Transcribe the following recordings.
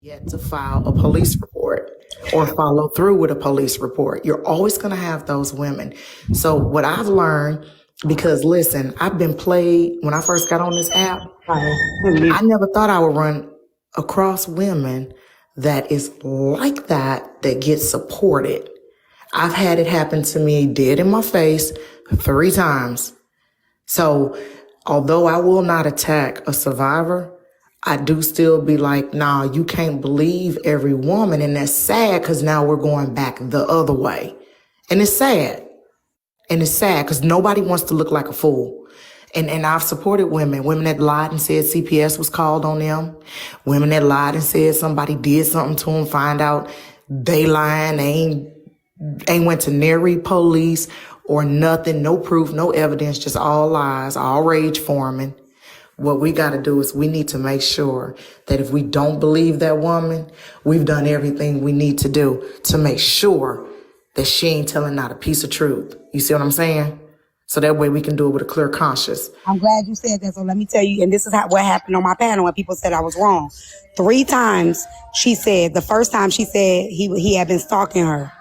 yet to file a police report or follow through with a police report. You're always going to have those women. So what I've learned, because listen, I've been played when I first got on this app. I never thought I would run across women that is like that get supported. I've had it happen to me dead in my face 3 times. So although I will not attack a survivor, I do still be like, nah, you can't believe every woman. And that's sad because now we're going back the other way. And it's sad. And it's sad because nobody wants to look like a fool. And I've supported women that lied and said CPS was called on them, women that lied and said somebody did something to them, find out they lying, they ain't went to nary police or nothing, no proof, no evidence, just all lies, all rage forming. What we got to do is we need to make sure that if we don't believe that woman, we've done everything we need to do to make sure that she ain't telling not a piece of truth. You see what I'm saying? So that way we can do it with a clear conscience. I'm glad you said that. So let me tell you, and this is what happened on my panel when people said I was wrong. 3 times she said, the first time she said he had been stalking her.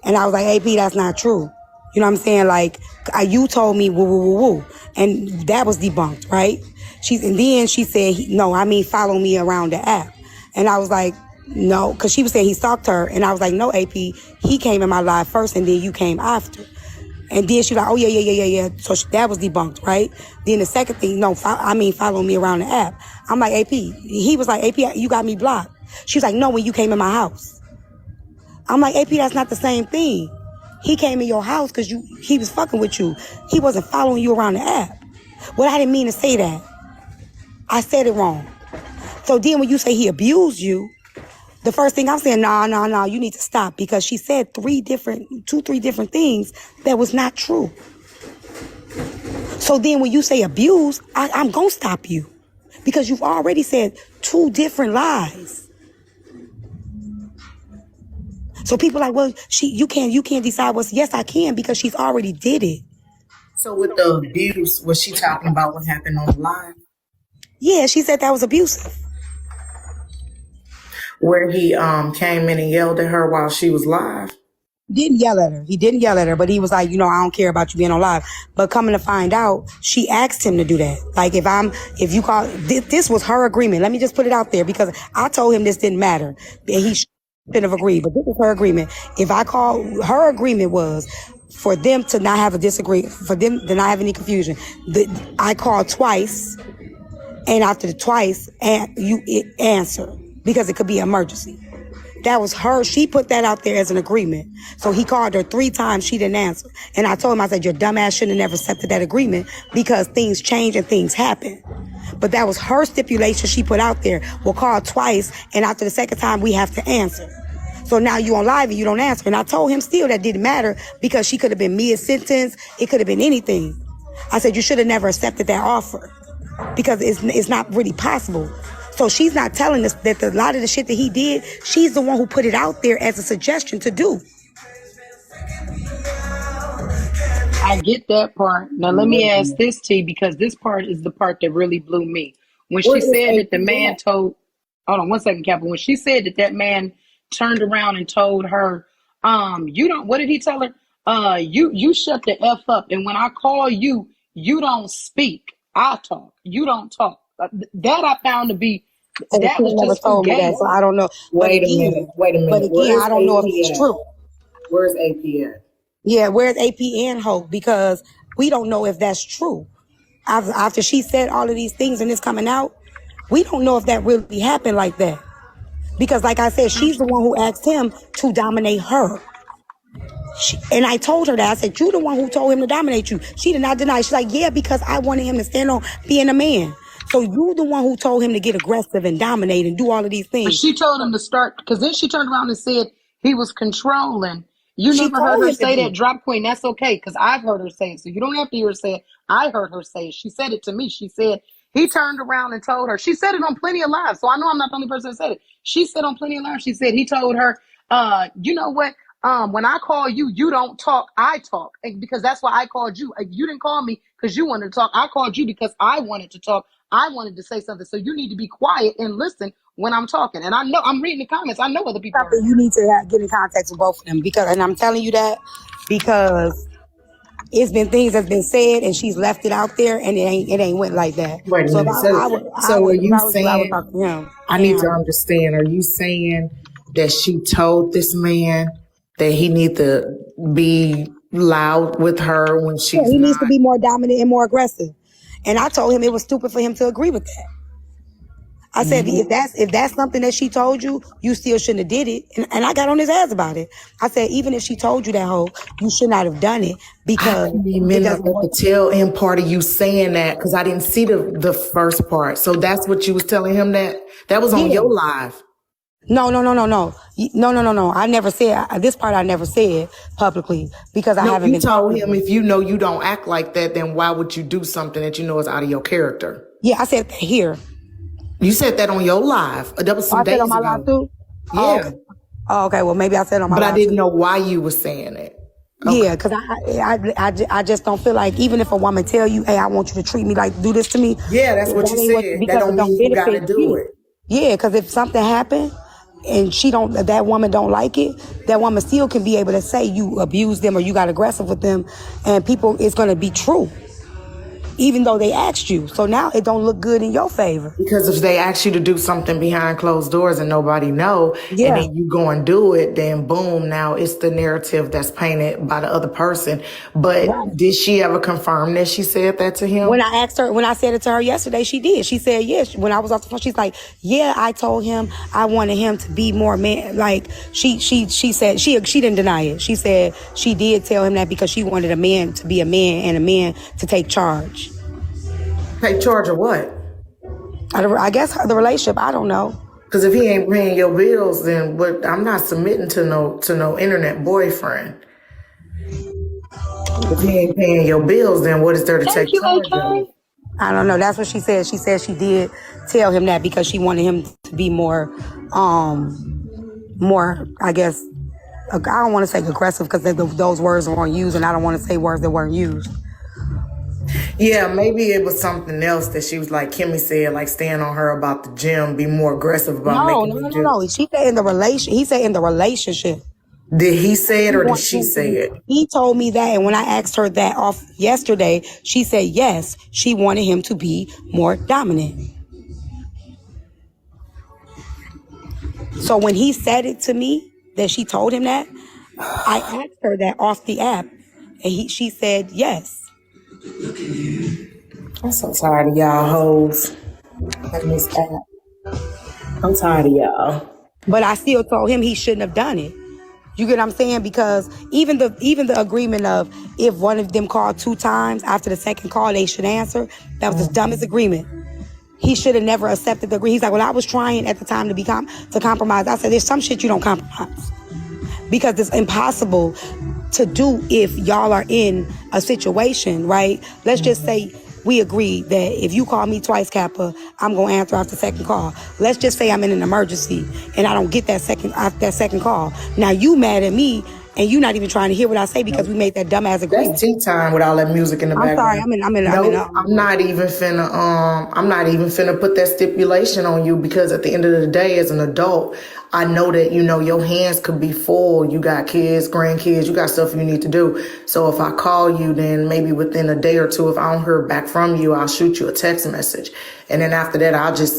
And I was like, AP, that's not true. You know what I'm saying? Like, you told me woo, woo, woo, woo. And that was debunked, right? And then she said, no, I mean, follow me around the app. And I was like, no, because she was saying he stalked her. And I was like, no, AP, he came in my life first and then you came after. And then she was like, oh, yeah. So that was debunked, right? Then the second thing, no, follow me around the app. I'm like, AP. He was like, AP, you got me blocked. She was like, no, when you came in my house. I'm like, AP, that's not the same thing. He came in your house because he was fucking with you. He wasn't following you around the app. Well, I didn't mean to say that. I said it wrong. So then when you say he abused you, the first thing I'm saying, no, you need to stop, because she said 3 different things that was not true. So then when you say abuse, I'm going to stop you because you've already said 2 different lies. So people are like, well, you can't decide what's, yes, I can, because she's already did it. So with the abuse, was she talking about what happened on the live? Yeah, she said that was abusive. Where he came in and yelled at her while she was live? He didn't yell at her, but he was like, I don't care about you being on live. But coming to find out, she asked him to do that. Like, if you call, this was her agreement. Let me just put it out there, because I told him this didn't matter. And he shouldn't have agreed, but this was her agreement. If I call, her agreement was for them to not have for them to not have any confusion. I called twice, and after the twice, you answer, because it could be an emergency. That was her. She put that out there as an agreement. So he called her 3 times. She didn't answer. And I told him, I said, your dumb ass shouldn't have never accepted that agreement, because things change and things happen. But that was her stipulation she put out there. We'll call twice, and after the second time, we have to answer. So now you on live and you don't answer. And I told him still that didn't matter, because she could have been mid-sentence. It could have been anything. I said, you should have never accepted that offer, because it's not really possible. So she's not telling us that a lot of the shit that he did, she's the one who put it out there as a suggestion to do. I get that part. Now let me ask this, T, because this part is the part that really blew me. When she said that the man told, hold on one second, Captain. When she said that man turned around and told her, what did he tell her? You shut the F up. And when I call you, you don't speak. I talk. You don't talk. That I found to be, and that was never just told me that, so I don't know. Wait a minute. But again, I don't know if it's true. Where's AP at? Yeah, where's AP and Hope? Because we don't know if that's true. After she said all of these things and it's coming out, we don't know if that really happened like that. Because like I said, she's the one who asked him to dominate her. And I told her that. I said, you're the one who told him to dominate you. She did not deny. She's like, yeah, because I wanted him to stand on being a man. So you the one who told him to get aggressive and dominate and do all of these things. But she told him to start, because then she turned around and said he was controlling. You never heard her say that, Drop Queen. That's okay, because I've heard her say it. So you don't have to hear her say it. I heard her say it. She said it to me. She said he turned around and told her. She said it on Plenty of Lives, so I know I'm not the only person that said it. She said on Plenty of Lives, she said he told her, you know what? When I call you, you don't talk, I talk. And because that's why I called you. You didn't call me because you wanted to talk. I called you because I wanted to talk. I wanted to say something. So you need to be quiet and listen when I'm talking. And I know I'm reading the comments. I know other people are. Something you need to get in contact with both of them and I'm telling you that because it's been things that's been said and she's left it out there and it ain't went like that. Wait a So if minute. I So are would, if you I was you, I would saying, talk to him. I need to understand, are you saying that she told this man that he need to be loud with her when Yeah, she's he needs not? to be more dominant and more aggressive. And I told him it was stupid for him to agree with that. I said, if that's something that she told you, you still shouldn't have did it. And I got on his ass about it. I said, even if she told you that whole, you should not have done it I because can't it remember doesn't work. the tail end part of you saying that because I didn't see the first part. So that's what you was telling him that was on Yeah. your live. No. I never said this part. I never said publicly because I No, haven't you been told talking to him him. if you know you don't act like that, then why would you do something that you know is out of your character? Yeah, I said that here. You said that on your live. That was Oh, some I said on days my live ago. too. Oh, Yeah. okay. Oh, okay. Well, maybe I said on my But I live didn't too. know why you were saying it. Okay. Yeah, because I just don't feel like even if a woman tell you, hey, I want you to treat me like do this to me. Yeah, that's what That you ain't what said. That because it don't don't mean you gotta benefit do you. it. Yeah, because if something happened and that woman don't like it, that woman still can be able to say you abused them or you got aggressive with them, and it's gonna be true, even though they asked you. So now it don't look good in your favor. Because if they ask you to do something behind closed doors and nobody know, and Yeah. then you go and do it, then boom, now it's the narrative that's painted by the other person. But Right. did she ever confirm that she said that to him? When I said it to her yesterday, she did. She said yes. When I was off the phone, she's like, yeah, I told him I wanted him to be more man. Like she said, she didn't deny it. She said she did tell him that because she wanted a man to be a man and a man to take charge. Take charge of what? I guess the relationship, I don't know. Because if he ain't paying your bills, then what? I'm not submitting to no internet boyfriend. If he ain't paying your bills, then what is there to Thank take you, charge AK. of? I don't know. That's what she said. She said she did tell him that because she wanted him to be more, I guess, I don't want to say aggressive because those words weren't used, and I don't want to say words that weren't used. Yeah, maybe it was something else that she was like Kimmy said, like stand on her about the gym, be more aggressive about making the gym. No. She said he said in the relationship. Did he say it or did she say it? He told me that, and when I asked her that off yesterday, she said yes, she wanted him to be more dominant. So when he said it to me, that she told him that, I asked her that off the app, and she said yes. I'm so tired of y'all hoes on this app. I'm tired of y'all. But I still told him he shouldn't have done it. You get what I'm saying? Because even the agreement of if one of them called 2 times, after the second call they should answer, that was the dumbest agreement. He should have never accepted the agreement. He's like, well, I was trying at the time to compromise. I said, there's some shit you don't compromise. Because it's impossible to do if y'all are in a situation, right? Let's just say we agree that if you call me twice, Kappa, I'm going to answer after the second call. Let's just say I'm in an emergency and I don't get that second call. Now you mad at me and you not even trying to hear what I say because we made that dumbass agreement. That's tea time with all that music in the background. I'm sorry, I'm not even finna put that stipulation on you because at the end of the day, as an adult, I know that, your hands could be full. You got kids, grandkids, you got stuff you need to do. So if I call you, then maybe within a day or two, if I don't hear back from you, I'll shoot you a text message. And then after that,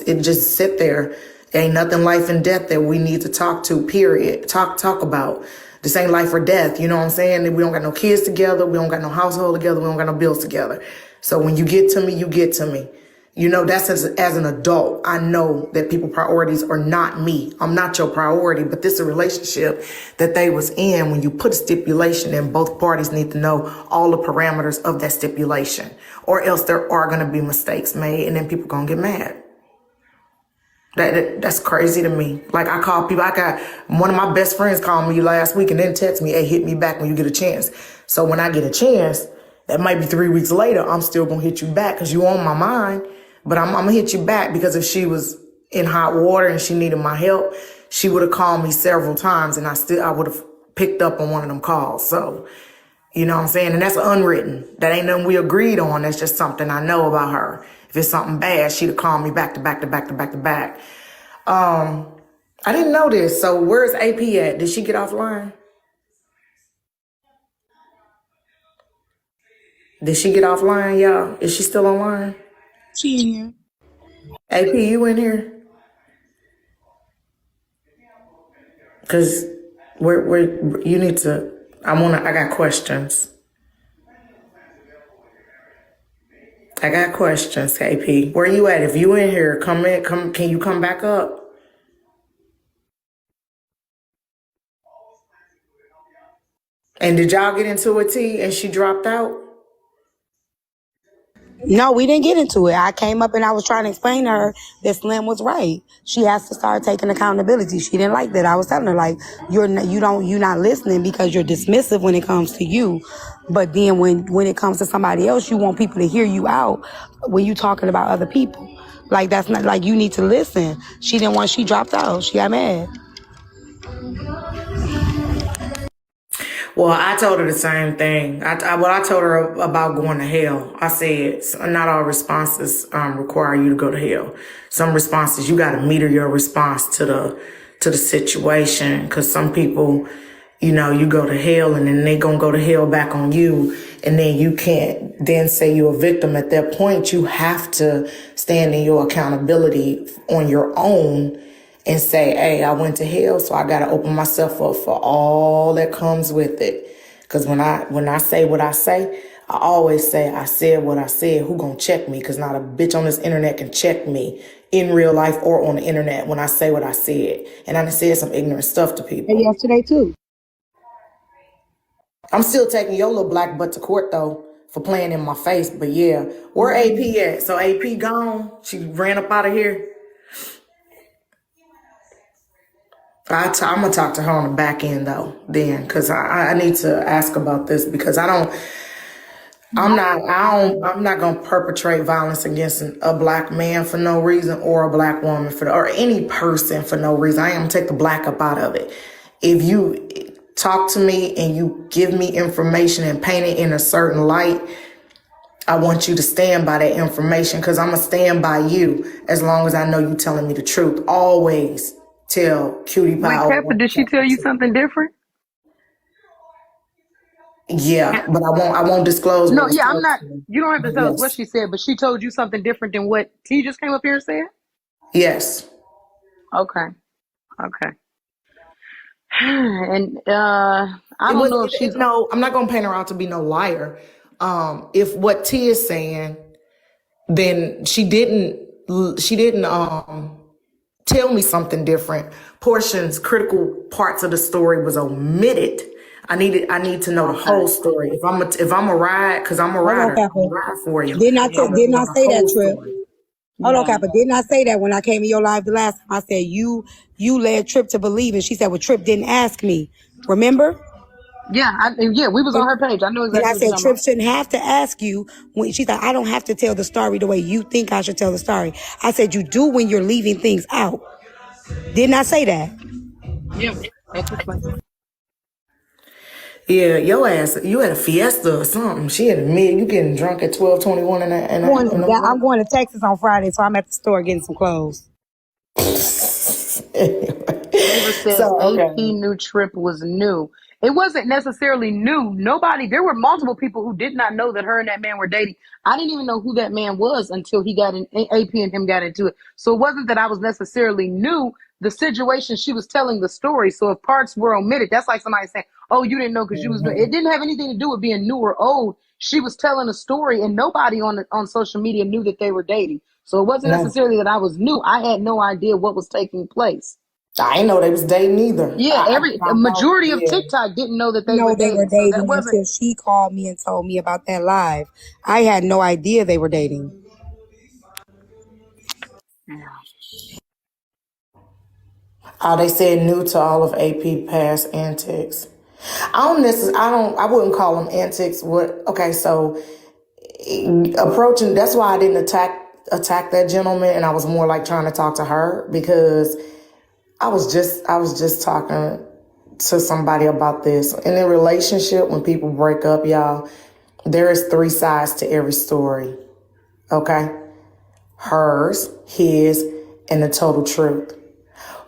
it just sit there. Ain't nothing life and death that we need to talk to, period. Talk about. This ain't life or death. You know what I'm saying? We don't got no kids together. We don't got no household together. We don't got no bills together. So when you get to me, you get to me. That's as an adult. I know that people's priorities are not me. I'm not your priority, but this is a relationship that they was in. When you put a stipulation in, both parties need to know all the parameters of that stipulation, or else there are going to be mistakes made and then people going to get mad. That's crazy to me. Like I call people, I got one of my best friends called me last week and then text me, hey, hit me back when you get a chance. So when I get a chance, that might be 3 weeks later, I'm still going to hit you back because you on my mind. But I'm going to hit you back because if she was in hot water and she needed my help, she would have called me several times and I would have picked up on one of them calls. So, you know what I'm saying? And that's unwritten. That ain't nothing we agreed on. That's just something I know about her. If it's something bad, she'd have called me back to back to back to back to back. I didn't know this. So where's AP at? Did she get offline? Did she get offline, y'all? Is she still online? She in here. AP, you in here? Cause we're you need to. I got questions. I got questions, AP. Where you at? If you in here, come in. Come. Can you come back up? And did y'all get into a T and she dropped out? No, we didn't get into it. I came up and I was trying to explain to her that Slim was right. She has to start taking accountability. She didn't like that. I was telling her like, you're not listening because you're dismissive when it comes to you. But then when it comes to somebody else, you want people to hear you out when you talking about other people. Like that's not like you need to listen. She didn't want. She dropped out. She got mad. Well, I told her the same thing. I told her about going to hell. I said, not all responses require you to go to hell. Some responses, you got to meter your response to the situation. Because some people, you know, you go to hell and then they gonna go to hell back on you, and then you can't then say you're a victim. At that point, you have to stand in your accountability on your own and say, hey, I went to hell, so I got to open myself up for all that comes with it. Because when I say what I say, I always say I said what I said. Who gonna check me? Because not a bitch on this internet can check me in real life or on the internet when I say what I said. And I done said some ignorant stuff to people. And yesterday too. I'm still taking your little black butt to court, though, for playing in my face. But yeah, where AP at? So AP gone? She ran up out of here? I'm gonna talk to her on the back end though, then, because I need to ask about this because I'm not gonna perpetrate violence against a black man for no reason or a black woman or any person for no reason. I am gonna take the black up out of it. If you talk to me and you give me information and paint it in a certain light, I want you to stand by that information because I'm gonna stand by you as long as I know you telling me the truth. Always tell Cutie Pie. Wait, Pepper, did she tell you something different? Yeah, but I won't disclose No, what was yeah, I'm told not. to me. You don't have to But tell us what yes. she said, but she told you something different than what T just came up here and said? Yes. Okay. Okay. And I don't know if she's. No, I'm not gonna paint her out to be no liar. If what T is saying, then she didn't tell me something different. Critical parts of the story was omitted. I need to know the whole story. If I'm a ride, because I'm a Hold on, rider, I'm a Pepper. ride for you. Didn't I I want to didn't know I the say that, whole Trip? story. Hold on, Yeah. Pepper. Didn't I say that when I came in your live the last time? I said you led Trip to believe, and she said, "Well, Trip didn't ask me." Remember? Yeah, we was on her page. I know And exactly I what you're said talking Trip about. shouldn't have to ask you when she's like, "I don't have to tell the story the way you think I should tell the story." I said you do when you're leaving things out. Didn't I say that? Yeah, that took place. Yeah, your ass, you had a fiesta or something. She had a meal. You getting drunk at 12:21 in the I'm morning. going to Texas on Friday, so I'm at the store getting some clothes. Ava said So, AP okay. new Trip was new. It wasn't necessarily new. There were multiple people who did not know that her and that man were dating. I didn't even know who that man was until AP and him got into it. So it wasn't that I was necessarily new. The situation, she was telling the story. So if parts were omitted, that's like somebody saying, oh, you didn't know because you was new. It didn't have anything to do with being new or old. She was telling a story and nobody on social media knew that they were dating. So it wasn't No, necessarily that I was new. I had no idea what was taking place. I ain't know they was dating either. Yeah, I a found out. majority of Yeah. TikTok didn't know that they were No, they were dating. So that dating wasn't. until she called me and told me about that live. I had no idea they were dating. Oh, they said new to all of AP past antics. I wouldn't call them antics. Okay, so approaching, that's why I didn't attack that gentleman, and I was more like trying to talk to her because I was just talking to somebody about this. In a relationship, when people break up, y'all, there is three sides to every story. Okay? Hers, his, and the total truth.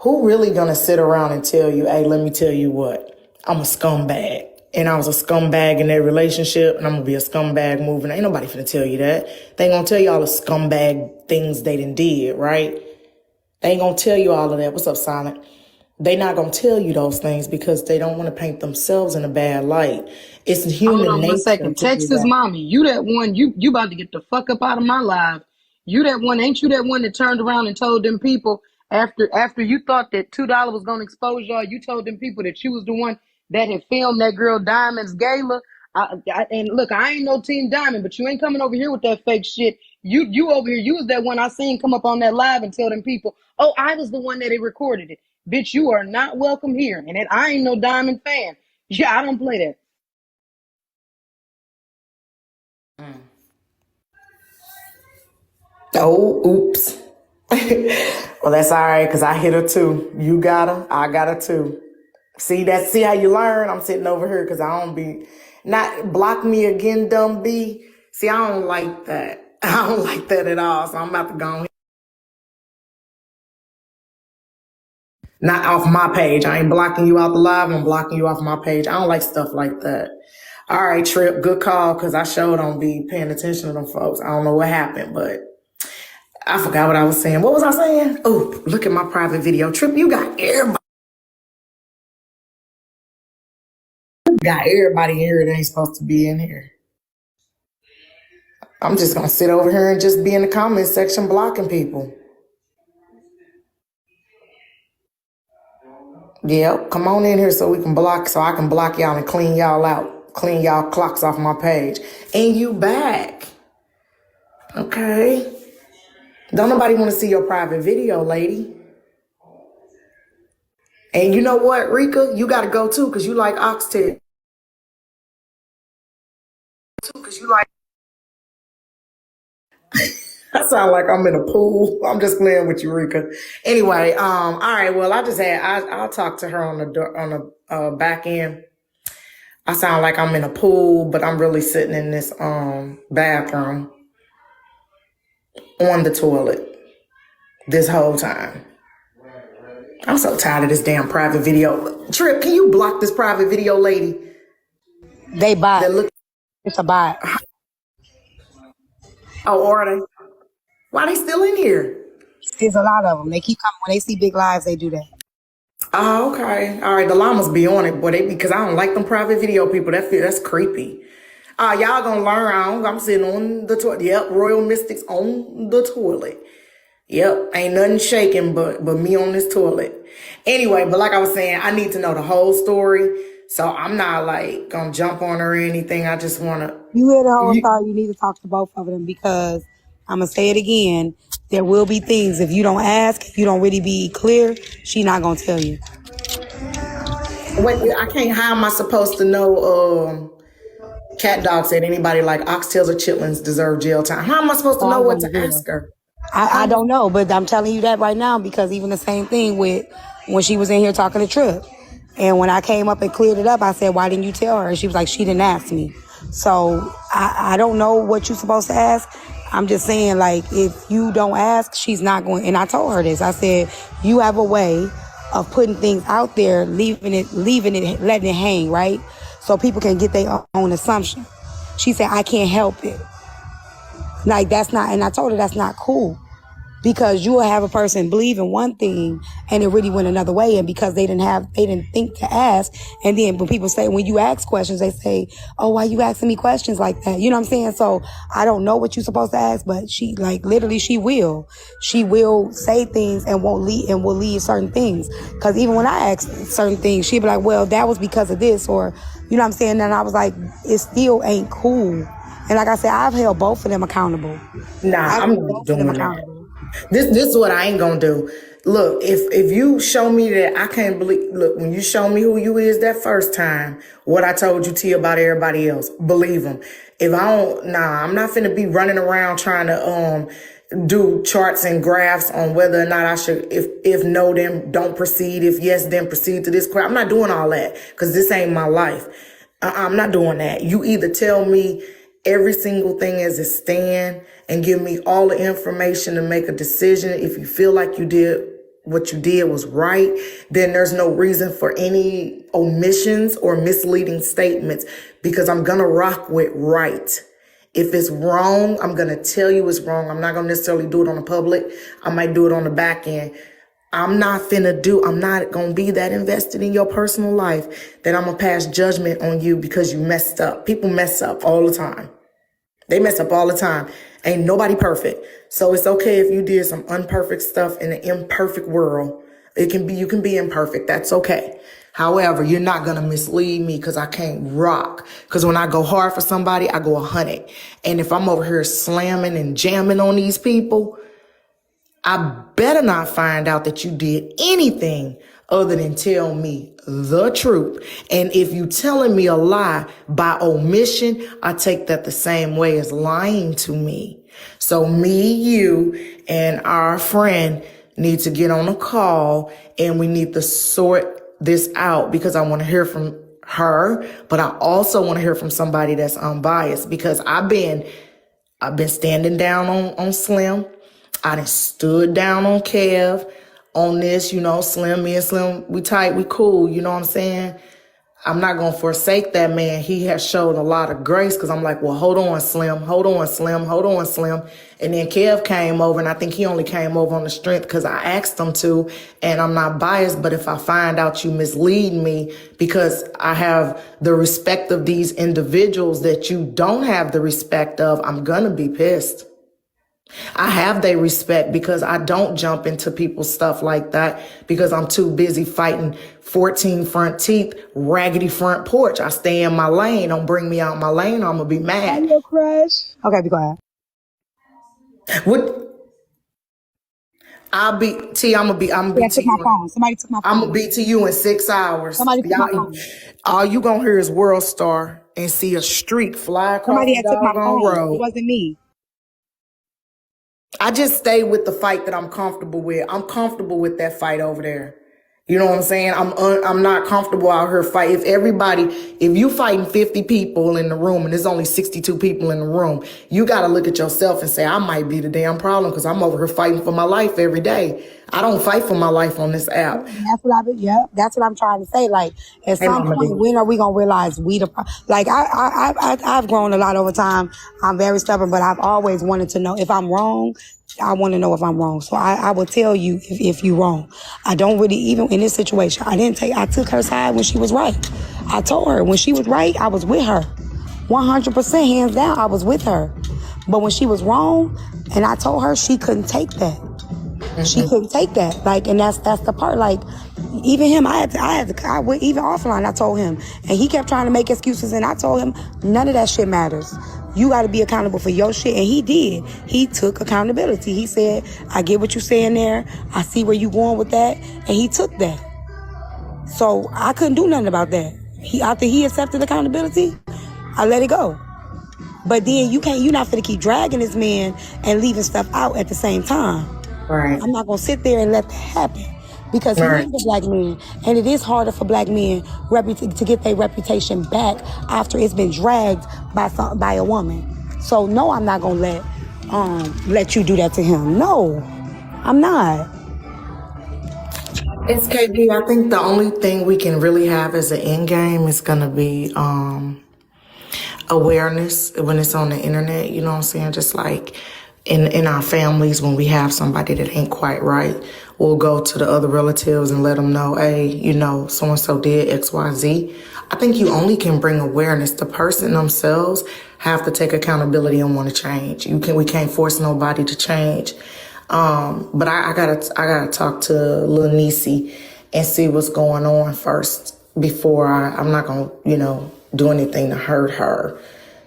Who really gonna sit around and tell you, hey, let me tell you what, I'm a scumbag. And I was a scumbag in their relationship, and I'm gonna be a scumbag moving. Ain't nobody finna tell you that. They ain't gonna tell you all the scumbag things they done did, right? They ain't gonna tell you all of that. What's up, Silent? They not gonna tell you those things because they don't want to paint themselves in a bad light. It's Hold human on one nature second. to do Texas that. mommy, you that one, you about to get the fuck up out of my life. You that one, ain't you that one that turned around and told them people after you thought that $2 was gonna expose y'all, you told them people that you was the one that had filmed that girl Diamond's gala. And look, I ain't no Team Diamond, but you ain't coming over here with that fake shit. You over here, you was that one I seen come up on that live and tell them people, oh, I was the one that they recorded it. Bitch, you are not welcome here. And I ain't no Diamond fan. Yeah, I don't play that. Oh, oops. Well, that's all right, because I hit her too. You got her, I got her too. See how you learn? I'm sitting over here because I don't be, not block me again, dumb B. See, I don't like that. I don't like that at all. So I'm about to go on. Not off my page. I ain't blocking you out the live. I'm blocking you off my page. I don't like stuff like that. All right, Trip, good call, because I sure don't be paying attention to them folks. I don't know what happened, but I forgot what I was saying. What was I saying? Oh, look at my private video. Trip, you got everybody in here that ain't supposed to be in here. I'm just going to sit over here and just be in the comment section blocking people. Yep, come on in here so we can block, so I can block y'all and clean y'all out, clean y'all clocks off my page. And you back. Okay. Don't nobody want to see your private video, lady. And you know what, Rika? You got to go too, because you like oxtail. I sound like I'm in a pool. I'm just playing with you, Rika. Anyway, all right. Well, I'll talk to her on the back end. I sound like I'm in a pool, but I'm really sitting in this bathroom on the toilet this whole time. I'm so tired of this damn private video. Trip, can you block this private video lady? They bot. That look. It's a bot. Oh, are they? Why they still in here? There's a lot of them. They keep coming. When they see big lives, they do that. Oh, okay. All right. The llamas be on it, boy. Because I don't like them private video people. That's creepy. Y'all gonna learn. I'm sitting on the toilet. Yep, Royal Mystics on the toilet. Yep, ain't nothing shaking but me on this toilet. Anyway, but like I was saying, I need to know the whole story. So I'm not like gonna jump on her or anything. I just wanna. You hear the whole story, you need to talk to both of them because I'm going to say it again. There will be things, if you don't ask, you don't really be clear, she not going to tell you. Wait, I can't. How am I supposed to know? Cat Dog said anybody like oxtails or chitlins deserve jail time. How am I supposed to So know I'm what going to to jail. ask her? I don't know, but I'm telling you that right now because even the same thing with when she was in here talking to Trip. And when I came up and cleared it up, I said, why didn't you tell her? And she was like, she didn't ask me. So I don't know what you're supposed to ask. I'm just saying, like, if you don't ask, she's not going. And I told her this. I said, you have a way of putting things out there, leaving it, letting it hang, right? So people can get their own assumption. She said, I can't help it. Like, that's not, and I told her that's not cool. Because you will have a person believe in one thing and it really went another way. And because they didn't think to ask. And then when people say, when you ask questions, they say, oh, why you asking me questions like that? You know what I'm saying? So I don't know what you're supposed to ask, but she, like, literally she will say things and will leave certain things. Cause even when I ask certain things, she'd be like, well, that was because of this, or, you know what I'm saying? And I was like, it still ain't cool. And like I said, I've held both of them accountable. Nah, I'm not doing that. This is what I ain't gonna do. Look, if you show me that I can't believe, look, when you show me who you is that first time, what I told you, T, about everybody else, believe them. If I don't, I'm not finna be running around trying to do charts and graphs on whether or not I should, if no, then don't proceed. If yes, then proceed to this crap. I'm not doing all that because this ain't my life. I'm not doing that. You either tell me every single thing as it stand and give me all the information to make a decision. If you feel like you did what you did was right, then there's no reason for any omissions or misleading statements, because I'm going to rock with right. If it's wrong, I'm going to tell you it's wrong. I'm not going to necessarily do it on the public. I might do it on the back end. I'm not going to be that invested in your personal life that I'm going to pass judgment on you because you messed up. People mess up all the time. They mess up all the time. Ain't nobody perfect. So it's okay if you did some unperfect stuff in an imperfect world. You can be imperfect. That's okay. However, you're not going to mislead me because I can't rock. Because when I go hard for somebody, I go 100. And if I'm over here slamming and jamming on these people, I better not find out that you did anything other than tell me the truth. And if you telling me a lie by omission, I take that the same way as lying to me. So me, you, and our friend need to get on a call, and we need to sort this out, because I want to hear from her, but I also want to hear from somebody that's unbiased, because I've been standing down on Slim. I done stood down on Kev on this, Slim, me and Slim, we tight, we cool, you know what I'm saying? I'm not going to forsake that man. He has showed a lot of grace, because I'm like, well, hold on, Slim. And then Kev came over, and I think he only came over on the strength because I asked him to, and I'm not biased, but if I find out you mislead me because I have the respect of these individuals that you don't have the respect of, I'm going to be pissed. I have their respect because I don't jump into people's stuff like that, because I'm too busy fighting 14 front teeth, raggedy front porch. I stay in my lane. Don't bring me out my lane, I'm going to be mad. Your crush. Okay, be quiet. I'm going to be Somebody took my phone. I'm going to be to you in 6 hours. Somebody took my phone. All you going to hear is World Star and see a streak fly across Somebody the had took my phone. road. It wasn't me. I just stay with the fight that I'm comfortable with. I'm comfortable with that fight over there. You know what I'm saying? I'm not comfortable out here fighting. If you fighting 50 people in the room and there's only 62 people in the room, you got to look at yourself and say, I might be the damn problem, because I'm over here fighting for my life every day. I don't fight for my life on this app. That's what I'm trying to say. Like, at some point, when are we gonna realize I've grown a lot over time. I'm very stubborn, but I've always wanted to know if I'm wrong. I want to know if I'm wrong. So I will tell you if you're wrong. I don't really, even in this situation, I took her side when she was right. I told her when she was right, I was with her. 100% hands down, I was with her. But when she was wrong, and I told her, she couldn't take that. She couldn't take that. Like, and that's the part. Like, even him, I went even offline. I told him, and he kept trying to make excuses. And I told him, none of that shit matters. You got to be accountable for your shit. And he did. He took accountability. He said, I get what you're saying there. I see where you going with that. And he took that. So I couldn't do nothing about that. After he accepted accountability, I let it go. But then you're not finna keep dragging this man and leaving stuff out at the same time. Right. I'm not going to sit there and let that happen, because he is a black man, and it is harder for black men to get their reputation back after it's been dragged by a woman. So no, I'm not going to let you do that to him. No, I'm not. It's KB. I think the only thing we can really have as an end game is going to be awareness when it's on the internet. You know what I'm saying? Just like in our families, when we have somebody that ain't quite right, we'll go to the other relatives and let them know, hey, so-and-so did X, Y, Z. I think you only can bring awareness. The person themselves have to take accountability and want to change. We can't force nobody to change. But I gotta talk to Lil Niecy and see what's going on first before I'm not gonna, do anything to hurt her.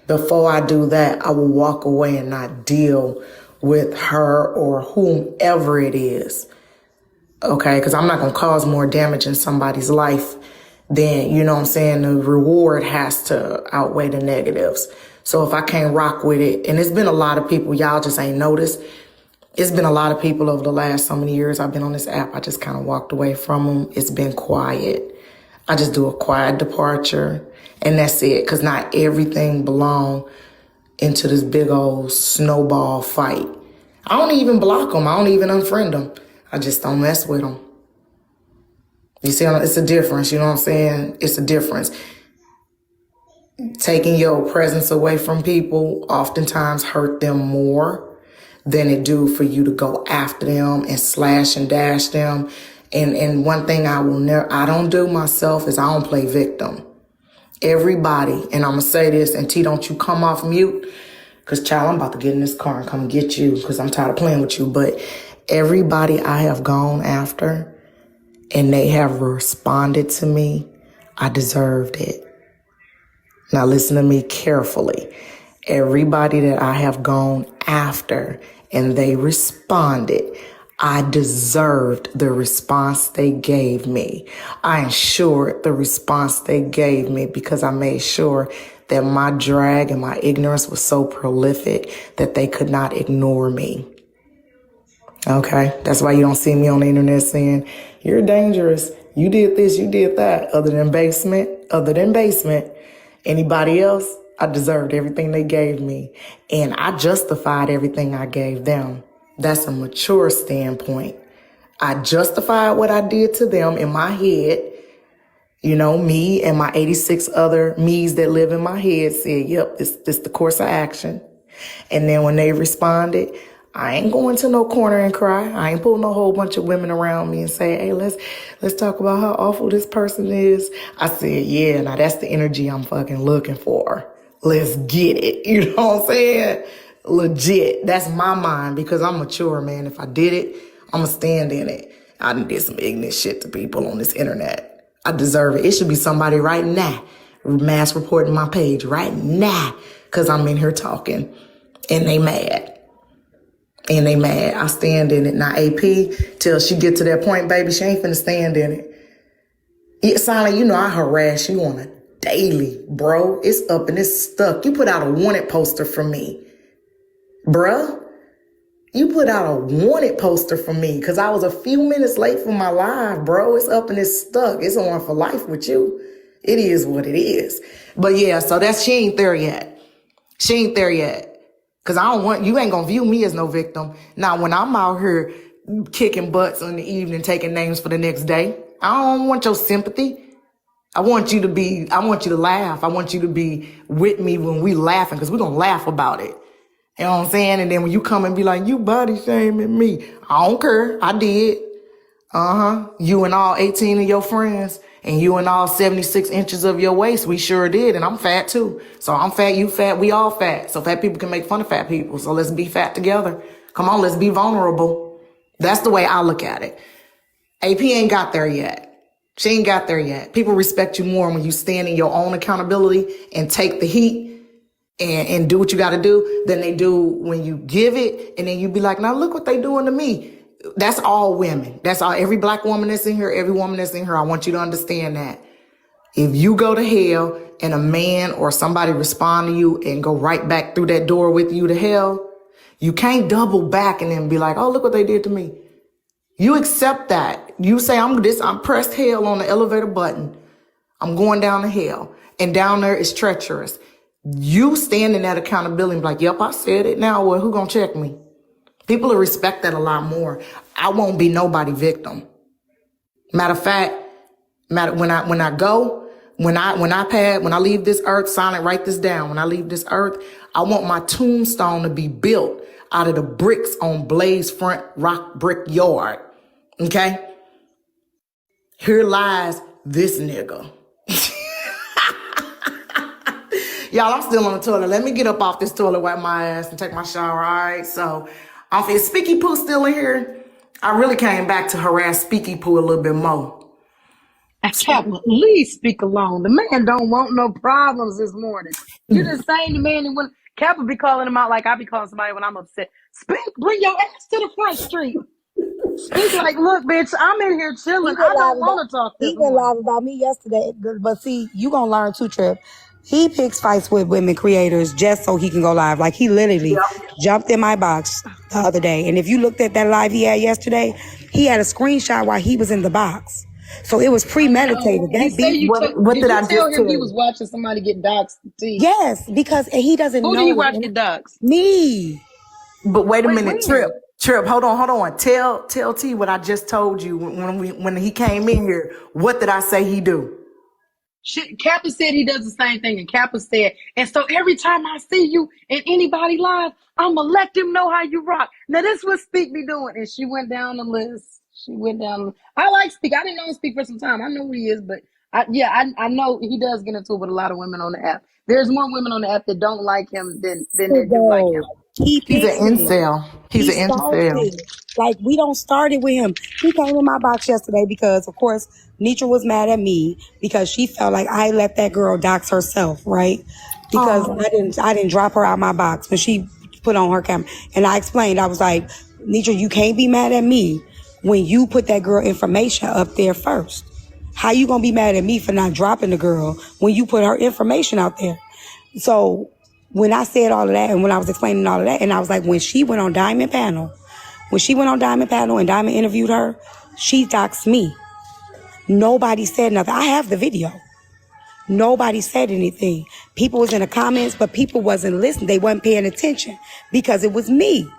Before I do that, I will walk away and not deal with her or whomever it is. Okay, because I'm not going to cause more damage in somebody's life than, the reward has to outweigh the negatives. So if I can't rock with it, and it's been a lot of people, y'all just ain't noticed. It's been a lot of people over the last so many years I've been on this app. I just kind of walked away from them. It's been quiet. I just do a quiet departure, and that's it. Because not everything belong into this big old snowball fight. I don't even block them. I don't even unfriend them. I just don't mess with them. You see, it's a difference. You know what I'm saying? It's a difference. Taking your presence away from people oftentimes hurt them more than it do for you to go after them and slash and dash them. And one thing I don't do myself is I don't play victim. Everybody, and I'm gonna say this, and T, don't you come off mute, because child, I'm about to get in this car and come get you because I'm tired of playing with you. But everybody I have gone after and they have responded to me, I deserved it. Now listen to me carefully. Everybody that I have gone after and they responded, I deserved the response they gave me. I ensured the response they gave me because I made sure that my drag and my ignorance was so prolific that they could not ignore me. Okay? That's why you don't see me on the internet saying, you're dangerous. You did this, you did that. Other than basement, anybody else, I deserved everything they gave me. And I justified everything I gave them. That's a mature standpoint. I justified what I did to them in my head. You know, me and my 86 other me's that live in my head said, yep, this the course of action. And then when they responded, I ain't going to no corner and cry. I ain't pulling a whole bunch of women around me and say, hey, let's talk about how awful this person is. I said, yeah, now that's the energy I'm fucking looking for. Let's get it. You know what I'm saying? Legit. That's my mind because I'm mature, man. If I did it, I'm going to stand in it. I done did some ignorant shit to people on this internet. I deserve it. It should be somebody right now mass reporting my page right now because I'm in here talking and they mad. And they mad. I stand in it. Now, AP, till she get to that point, baby, she ain't finna stand in it. It sound like, you know, I harass you on a daily, bro. It's up and it's stuck. You put out a wanted poster for me. Bruh, you put out a wanted poster for me because I was a few minutes late for my live, bro. It's up and it's stuck. It's on for life with you. It is what it is. But yeah, so she ain't there yet. She ain't there yet. Because you ain't going to view me as no victim. Now, when I'm out here kicking butts in the evening, taking names for the next day, I don't want your sympathy. I want you to laugh. I want you to be with me when we laughing because we're going to laugh about it. You know what I'm saying? And then when you come and be like, you body shaming me, I don't care. I did. You and all 18 of your friends and you and all 76 inches of your waist, we sure did. And I'm fat too. So I'm fat, you fat, we all fat. So fat people can make fun of fat people. So let's be fat together. Come on, let's be vulnerable. That's the way I look at it. AP ain't got there yet. She ain't got there yet. People respect you more when you stand in your own accountability and take the heat and do what you got to do than they do when you give it. And then you be like, now look what they doing to me. That's all women. That's all. Every black woman that's in here, every woman that's in here, I want you to understand that. If you go to hell and a man or somebody respond to you and go right back through that door with you to hell, you can't double back and then be like, oh, look what they did to me. You accept that. You say, I'm pressed hell on the elevator button. I'm going down to hell. And down there is treacherous. You stand in that accountability and be like, yep, I said it. Now, well, who gonna check me? People will respect that a lot more. I won't be nobody victim. Matter of fact, when I leave this earth, silent, write this down. When I leave this earth, I want my tombstone to be built out of the bricks on Blaze Front Rock Brick Yard. Okay? Here lies this nigga. Y'all, I'm still on the toilet. Let me get up off this toilet, wipe my ass, and take my shower, all right? So, is Speaky Pooh still in here? I really came back to harass Speaky Pooh a little bit more. Kappa, please speak alone. The man don't want no problems this morning. You're the same man that when Kappa be calling him out like I be calling somebody when I'm upset. Speak, bring your ass to the front street. Speak like, look, bitch, I'm in here chilling. I don't want to talk this He went morning. live about me yesterday, but see, you gonna learn too, Trip. He picks fights with women creators just so he can go live. Like he literally jumped in my box the other day. And if you looked at that live he had yesterday, he had a screenshot while he was in the box. So it was premeditated. Did you tell him he was watching somebody get doxxed? Yes, because he doesn't know. Who did he watch get doxxed? Me. But wait a minute, Trip. Trip, hold on. Tell T what I just told you when he came in here. What did I say he do? Kappa said he does the same thing, and Kappa said, and so every time I see you in anybody live, I'ma let them know how you rock. Now this what Speak be doing, and she went down the list. I like Speak. I didn't know Speak for some time. I know who he is, but I know he does get into it with a lot of women on the app. There's more women on the app that don't like him than that do like him. He He's an picked me. incel. He's He an incel. started. Like, we don't start it with him. He came in my box yesterday because, of course, Nitra was mad at me because she felt like I let that girl dox herself, right? Because I didn't drop her out my box when she put on her camera. And I explained, I was like, Nitra, you can't be mad at me when you put that girl information up there first. How you gonna be mad at me for not dropping the girl when you put her information out there? So when I said all of that and when I was explaining all of that, and I was like, when she went on Diamond Panel and Diamond interviewed her, she doxed me. Nobody said nothing. I have the video. Nobody said anything. People was in the comments, but people wasn't listening. They wasn't paying attention because it was me.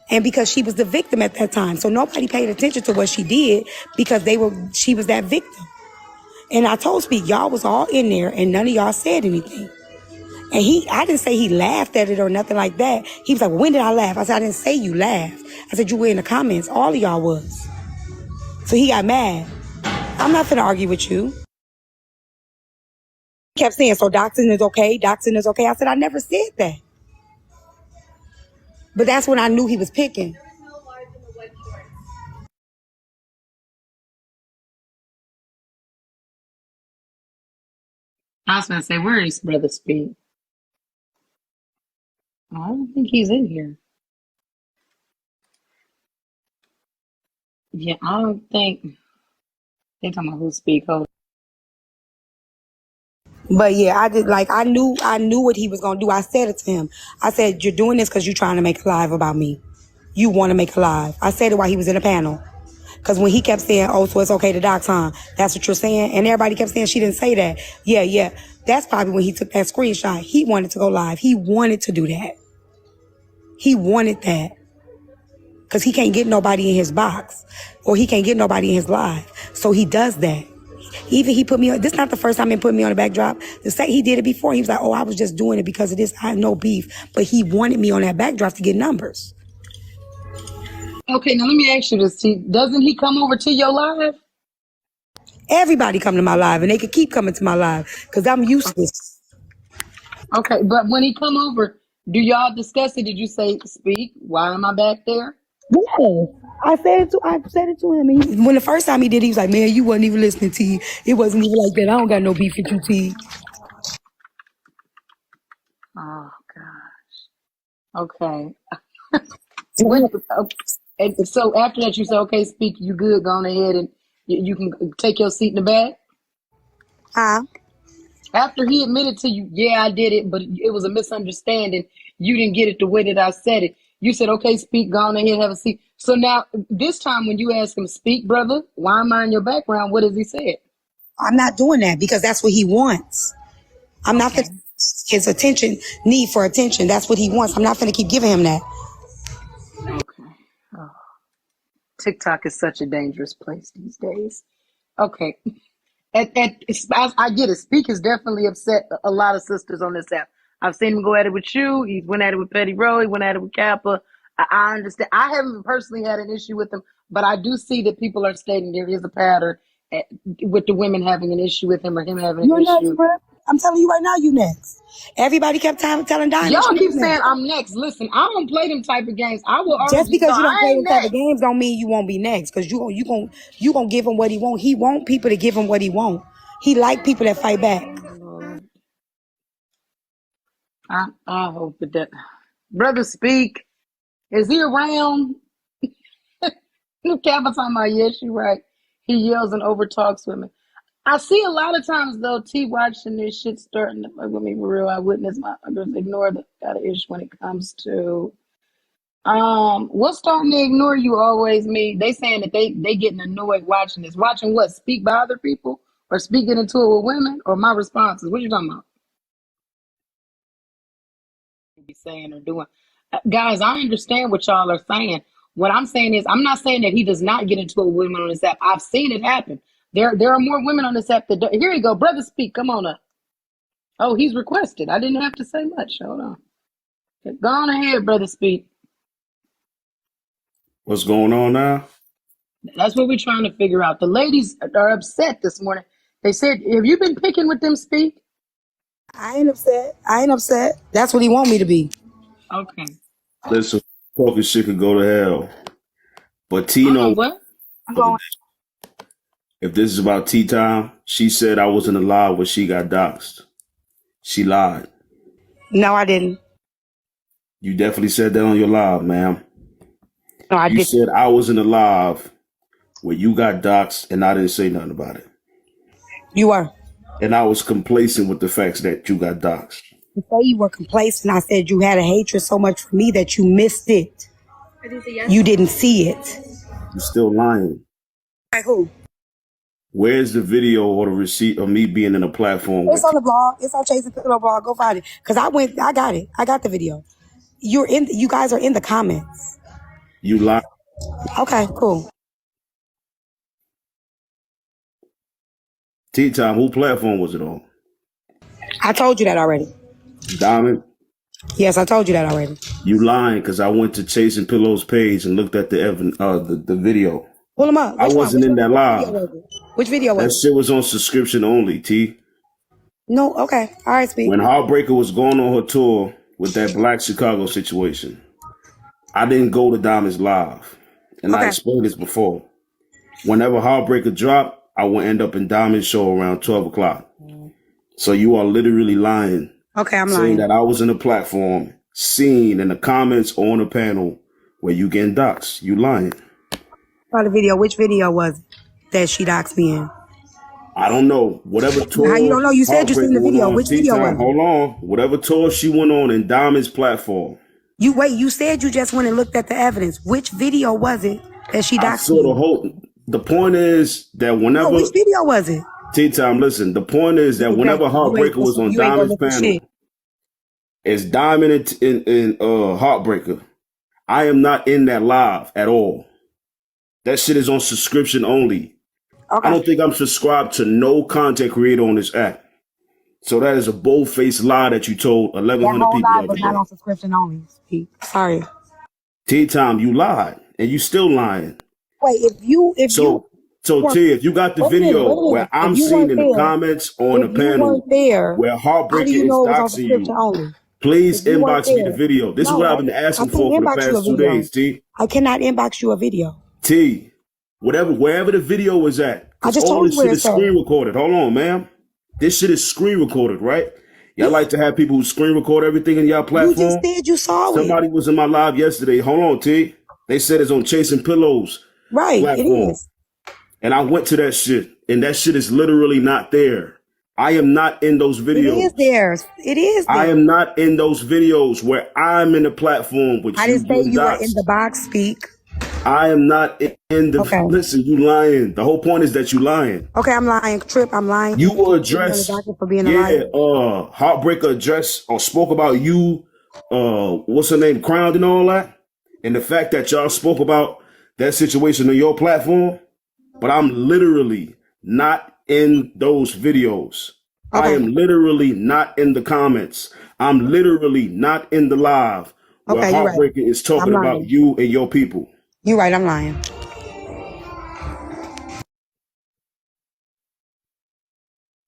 And because she was the victim at that time. So nobody paid attention to what she did because she was that victim. And I told Speak, y'all was all in there and none of y'all said anything. And I didn't say he laughed at it or nothing like that. He was like, when did I laugh? I said, I didn't say you laughed. I said, you were in the comments. All of y'all was. So he got mad. I'm not finna argue with you. He kept saying, so doxing is okay. Doxing is okay. I said, I never said that. But that's when I knew he was picking. I was gonna say, where is Brother Speak? I don't think he's in here. Yeah, I don't think they talking about who Speak. Hold. But yeah, I knew what he was gonna do. I said it to him. I said, you're doing this because you're trying to make a live about me. You want to make a live. I said it while he was in the panel. Because when he kept saying, oh, so it's okay to dox, huh? That's what you're saying? And everybody kept saying she didn't say that. Yeah. That's probably when he took that screenshot. He wanted to go live. He wanted to do that. He wanted that. Because he can't get nobody in his box. Or he can't get nobody in his live. So he does that. Even he put me on, this is not the first time he put me on a backdrop. The second he did it before, he was like, oh, I was just doing it because of this. I had no beef. But he wanted me on that backdrop to get numbers. Okay, now let me ask you this. Doesn't he come over to your live? Everybody come to my live, and they could keep coming to my live because I'm useless. Okay, but when he come over, do y'all discuss it? Did you say, Speak, why am I back there? Yeah. I said it to him. And when the first time he did, he was like, man, you wasn't even listening, T. It wasn't even like that. I don't got no beef with you, T. Oh, gosh. Okay. And so after that, you said, okay, Speak, you good, go on ahead and you can take your seat in the back? Huh? After he admitted to you, yeah, I did it, but it was a misunderstanding. You didn't get it the way that I said it. You said, okay, Speak, go on ahead, have a seat. So now, this time when you ask him, Speak, brother, why am I in your background? What does he say? I'm not doing that because that's what he wants. I'm not going to his need for attention. That's what he wants. I'm not going to keep giving him that. Okay. Oh. TikTok is such a dangerous place these days. Okay. I get it. Speak has definitely upset a lot of sisters on this app. I've seen him go at it with you. He went at it with Petty Rowe. He went at it with Kappa. I understand. I haven't personally had an issue with him, but I do see that people are stating there is a pattern with the women having an issue with him or him having an issue. Next, bro. I'm telling you right now, you next. Everybody kept telling Diamond. Y'all keep saying I'm next. Listen, I don't play them type of games. I will just because you don't play them next. type of games don't mean you won't be next. Because you gonna give him what he want. He want people to give him what he want. He like people that fight back. I hope that Brother Speak, is he around? Kappa talking about, yes, you're right. He yells and overtalks women. I see a lot of times though, T watching this shit starting to fuck with me for real. I witness my others ignore the kind of issue when it comes to what's starting to ignore you always me. They saying that they getting annoyed watching this. Watching what? Speak by other people or speaking into it with women or my responses? What you talking about? Be saying or doing. Guys, I understand what y'all are saying. What I'm saying is, I'm not saying that he does not get into it with women on this app. I've seen it happen. There are more women on this app that do. Here you go, brother. Speak. Come on up. Oh, he's requested. I didn't have to say much. Hold on. Go on ahead, brother. Speak. What's going on now? That's what we're trying to figure out. The ladies are upset this morning. They said, "Have you been picking with them?" Speak. I ain't upset. I ain't upset. That's what he want me to be. Okay. Listen, talking shit could go to hell. But T Hold on. know What? I'm going. if this is about tea time, she said I wasn't alive when she got doxxed. She lied. No, I didn't. You definitely said that on your live, ma'am. No, I You didn't. said I wasn't alive when you got doxxed and I didn't say nothing about it. You were. And I was complacent with the facts that you got doxxed. Before you were complacent, I said you had a hatred so much for me that you missed it. You didn't see it. You're still lying. Like who? Where's the video or the receipt of me being in a platform It's with on the blog. It's on Chasing Pillow blog. Go find it. Cause I got it. I got the video. You guys are in the comments. you lied? Okay, cool. Tea time, who platform was it on? I told you that already. Diamond? Yes, I told you that already. You lying because I went to Chasing Pillow's page and looked at the video. Pull them up. I wasn't in that live. Which video That was it? shit was on subscription only, T. No, okay. All right, speak. When Heartbreaker was going on her tour with that Black Chicago situation, I didn't go to Diamond's live. And I Okay. explained this before. Whenever Heartbreaker dropped, I would end up in Diamond's show around 12 o'clock. So you are literally lying. Okay, I'm saying lying. that I was in a platform, seen in the comments or on the panel where you getting doxxed. You lying. Saw the video. Which video was it that she doxed me in? I don't know. Whatever tour. How you don't know? You said you seen the Heartbreaker went video. on Which Tea video Time, was it? hold on. Whatever tour she went on in Diamond's platform. You said you just went and looked at the evidence. Which video was it that she I doxed saw me the in? whole. The point is that whenever. No, which video was it? Tea Time, listen. The point is that whenever Heartbreaker was on Diamond's panel, it's Diamond and Heartbreaker. I am not in that live at all. That shit is on subscription only. Okay. I don't think I'm subscribed to no content creator on this app. So that is a bold-faced lie that you told 1,100 That whole people. live was not on subscription only. Speak. Sorry. Tea Time, you lied, and you still lying. Wait, if you T, if you got the video where I'm seeing in the comments on the panel where Heartbreaker is doxing you, please inbox me the video. This is what I've been asking for the past 2 days, T. I cannot inbox you a video. T, wherever the video was at, I just all told this you where shit it's is at. screen recorded. Hold on, ma'am. This shit is screen recorded, right? Y'all like to have people who screen record everything in y'all platform? You just said you saw it. Somebody was in my live yesterday. Hold on, T. They said it's on Chasing Pillows Right, it is. And I went to that shit, and that shit is literally not there. I am not in those videos. It is there. It is there. I am not in those videos where I'm in the platform with I you. didn't say you were in the box, speak. I am not in the. Okay. Listen, you lying. The whole point is that you lying. Okay, I'm lying. Trip, I'm lying. You will address. For being a liar. Heartbreaker address or spoke about you. What's her name? Crowned and all that, and the fact that y'all spoke about that situation on your platform. But I'm literally not in those videos. Okay. I am literally not in the comments. I'm literally not in the live where Heartbreaker is talking about you and your people. You're right, I'm lying.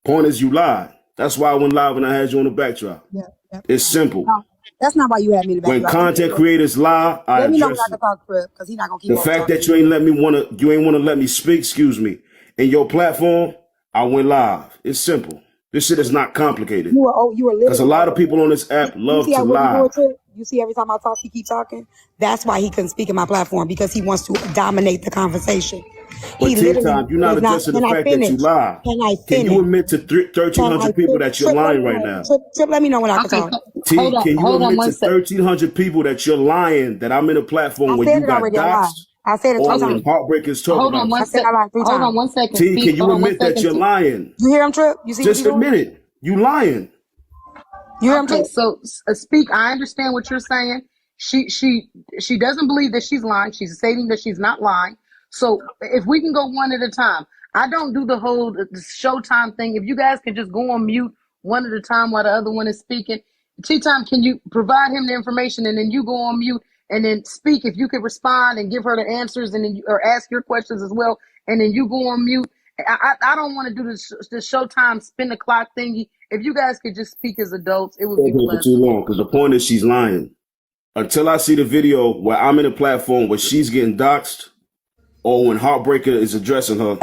Point is you lied. That's why I went live when I had you on the backdrop. Yeah. It's simple. No, that's not why you had me to back When you up. content creators lie, I Let me know when address I can talk, Trip, because he's not gonna keep the on fact talking. that you ain't want to let me speak, excuse me, in your platform, I went live. It's simple. This shit is not complicated. You were literally. Because a lot of people on this app love to lie. You see, every time I talk, he keeps talking. That's why he couldn't speak in my platform, because he wants to dominate the conversation. But T-Time, you're not addressing the fact that you lie. Can I finish? Can you admit to 1,300 people that you're lying right now? Trip, let me know when I can talk. T, can you admit to 1,300 people that you're lying, that I'm in a platform where you got doxxed? I said it 3 times. Heartbreakers talking Hold on about. one second. Hold on 1 second. T, can you admit that you're lying? You hear him, Trip? You see Just admit it. You lying. You hear him, Okay, Trip? so speak. I understand what you're saying. she doesn't believe that she's lying. She's stating that she's not lying. So if we can go one at a time, I don't do the whole the Showtime thing. If you guys can just go on mute one at a time while the other one is speaking. Tea Time, can you provide him the information and then you go on mute and then speak? If you could respond and give her the answers and then or ask your questions as well, and then you go on mute. I don't want to do the Showtime spin the clock thingy. If you guys could just speak as adults, it would be For too pleasant. long, because the point is she's lying. Until I see the video where I'm in a platform where she's getting doxxed or when Heartbreaker is addressing her,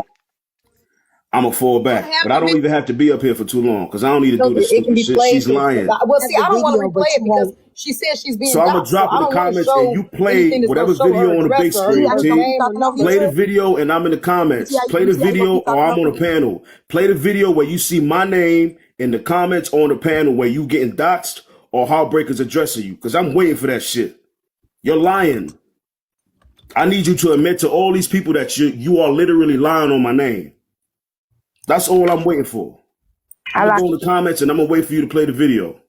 I'm going to fall back. But I don't even have to be up here for too long because I don't need to do this stupid shit. She's lying. Well, see, I don't want to video, but replay it you because won't. she says she's being So I'm going doxxed. to drop I in the don't want to comments and show you play anything that's whatever gonna show video her on the big address or screen, her T. name or nothing. Play the video and I'm in the comments. Play the video or I'm on the panel. Play the video where you see my name in the comments on the panel where you getting doxxed or Heartbreaker's addressing you because I'm waiting for that shit. You're lying. I need you to admit to all these people that you are literally lying on my name. That's all I'm waiting for. I'm gonna go in the comments and I'm gonna wait for you to play the video.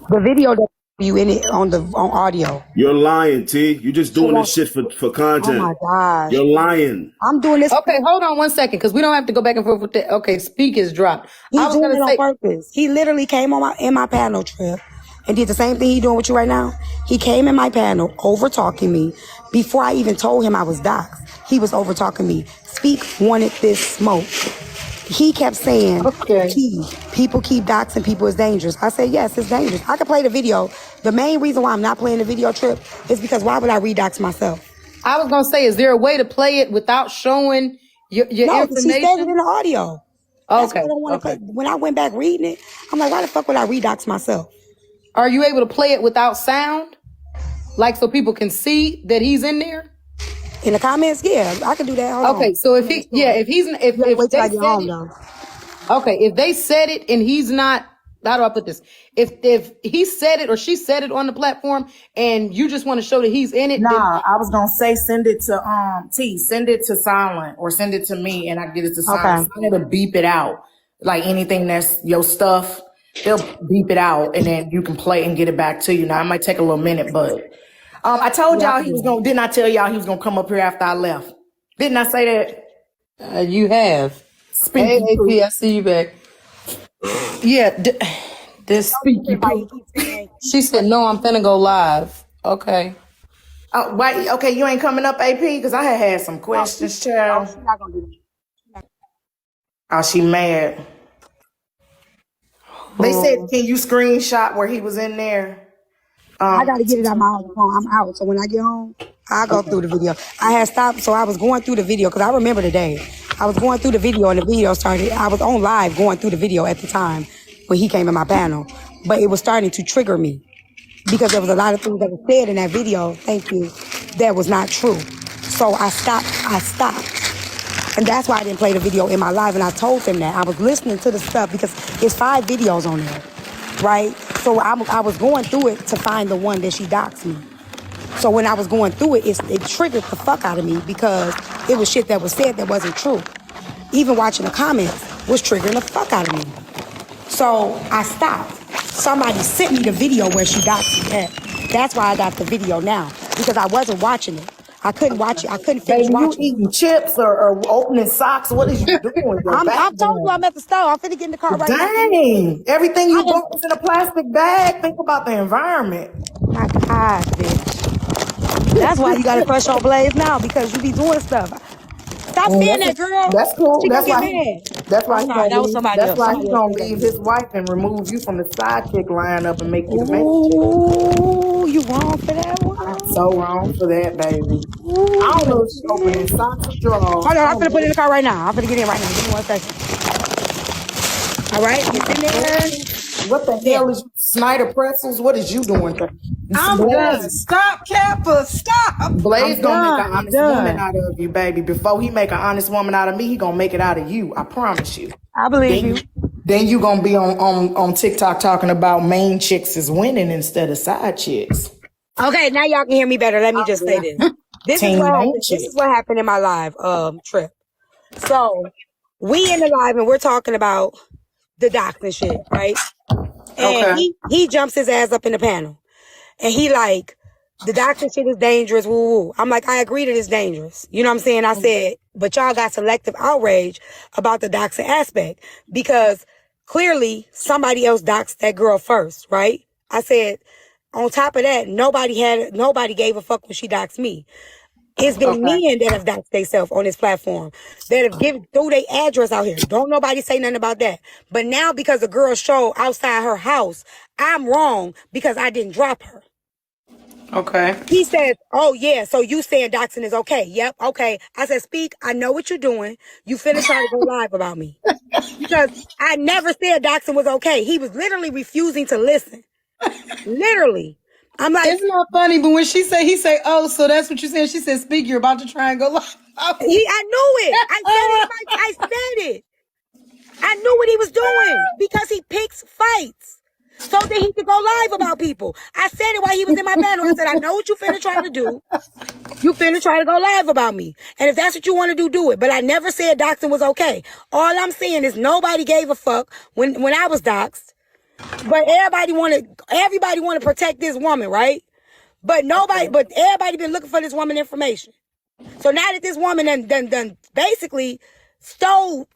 The video that you in it on audio. You're lying, T. You're just doing this shit for Oh content. my gosh. You're lying. I'm doing this. Okay, hold on 1 second because we don't have to go back and forth with that. Okay, speak is dropped. He's I was doing gonna it say, on purpose. He literally came in my panel trip and did the same thing he doing with you right now. He came in my panel over talking me before I even told him I was doxxed. He was over talking me. Speak wanted this smoke. He kept saying, Okay. people keep doxing people is dangerous. I said, yes, it's dangerous. I could play the video. The main reason why I'm not playing the video trip is because why would I redox myself? I was gonna say, is there a way to play it without showing your No, information? she said it in the audio. That's why Okay. I don't want to Okay. play. When I went back reading it, I'm like, why the fuck would I redox myself? Are you able to play it without sound, like so people can see that he's in there? In the comments, yeah, I can do that. Hold Okay. on. So if if Wait till I they get said home, it, though. okay, if they said it and he's not, how do I put this? If he said it or she said it on the platform and you just want to show that he's in it, then Nah, I was gonna say send it to T, send it to silent or send it to me and I get it to silent. Okay. It'll beep it out. Like anything that's your stuff, they'll beep it out and then you can play and get it back to you. Now it might take a little minute, but I told y'all he was gonna didn't I tell y'all he was gonna come up here after I left? Didn't I say that? you have. Hey, Speaking AP, I see you back. Yeah, this speaky poo. she said, no, I'm finna go live. Okay. Oh, wait, okay, you ain't coming up, AP? Because I had some questions, child. She's not gonna do that. Oh, she mad. They said, can you screenshot where he was in there? I gotta get it on my own phone. I'm out, so when I get home, I'll go through the video. I had stopped, so I was going through the video because I remember the day. I was going through the video and the video started. I was on live going through the video at the time when he came in my panel, but it was starting to trigger me because there was a lot of things that were said in that video. Thank you. That was not true. So I stopped. And that's why I didn't play the video in my live. And I told them that. I was listening to the stuff because there's 5 videos on there, right? So I was going through it to find the one that she doxed me. So when I was going through it, it triggered the fuck out of me because it was shit that was said that wasn't true. Even watching the comments was triggering the fuck out of me. So I stopped. Somebody sent me the video where she doxed me at. That's why I got the video now because I wasn't watching it. I couldn't watch it. I couldn't finish Baby, you watching it. eating chips or opening socks? What is you doing? I told you I'm at the store. I'm finna get in the car right now. Dang. Everything you bought was in a plastic bag. Think about the environment. My God, bitch. That's why you gotta crush on Blaze now because you be doing stuff. Stop saying that, girl. That's cool. She That's gonna why. get mad. That's why I'm he's sorry, that gonna was leave. somebody That's else. why Somebody he's else gonna said that. leave his wife and remove you from the sidekick lineup and make you the man. Ooh, you wrong for that one. I'm so wrong for that, baby. I don't know if she's opening socks or drawers. Hold on, I'm finna put it in the car right now. I'm finna get in right now. Give me 1 second. All right, it's in there. What the hell is you, Snyder Pretzels? What is you doing? I'm done. Stop, Kappa. Stop. Blaze I'm gonna make done. an I'm honest woman done. out of you, baby. Before he make an honest woman out of me, he gonna make it out of you. I promise you. I believe you. Then you gonna be on TikTok talking about main chicks is winning instead of side chicks. Okay, now y'all can hear me better. Let me just say this. This Team main this chick. is what happened in my live trip. So we in the live and we're talking about the docs and shit, right? And Okay. he jumps his ass up in the panel. And he like, the doctor shit is dangerous, woo woo. I'm like, I agree that it's dangerous. You know what I'm saying? I said, but y'all got selective outrage about the doxing aspect because clearly somebody else doxed that girl first, right? I said, on top of that, nobody gave a fuck when she doxed me. It's been men that have doxed themselves on this platform that have threw their address out here. Don't nobody say nothing about that. But now because the girl showed outside her house, I'm wrong because I didn't drop her. Okay. He says, oh, yeah, so you saying doxing is okay. Yep, okay. I said, Speak, I know what you're doing. You finna try to go live about me. Because I never said doxing was okay. He was literally refusing to listen. Literally. I'm like... It's not funny, but when he say, oh, so that's what you said. She said, Speak, you're about to try and go live. I knew it. I said it. I knew what he was doing because he picks fights. So that he could go live about people. I said it while he was in my panel. I said, I know what you finna try to do. You finna try to go live about me. And if that's what you want to do, do it. But I never said doxing was okay. All I'm saying is nobody gave a fuck when I was doxed. But everybody wanted to protect this woman, right? But everybody been looking for this woman information. So now that this woman done basically stole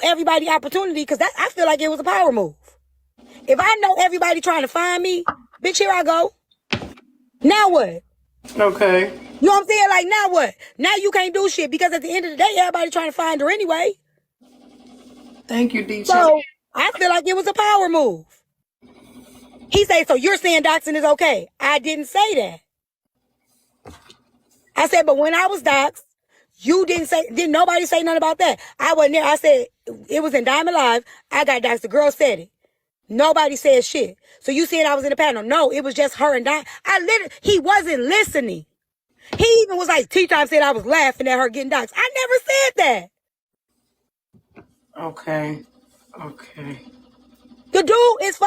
everybody opportunity, because I feel like it was a power move. If I know everybody trying to find me, bitch, here I go. Now what? Okay. You know what I'm saying? Like, now what? Now you can't do shit because at the end of the day, everybody trying to find her anyway. Thank you, DJ. So I feel like it was a power move. He say, so you're saying doxing is okay. I didn't say that. I said, but when I was doxed, didn't nobody say nothing about that. I wasn't there. I said, it was in Diamond Live. I got doxed. The girl said it. Nobody said shit. So you said I was in the panel. No, it was just her and he wasn't listening. He even was like, T-Time said I was laughing at her getting doxxed. I never said that. Okay. The dude is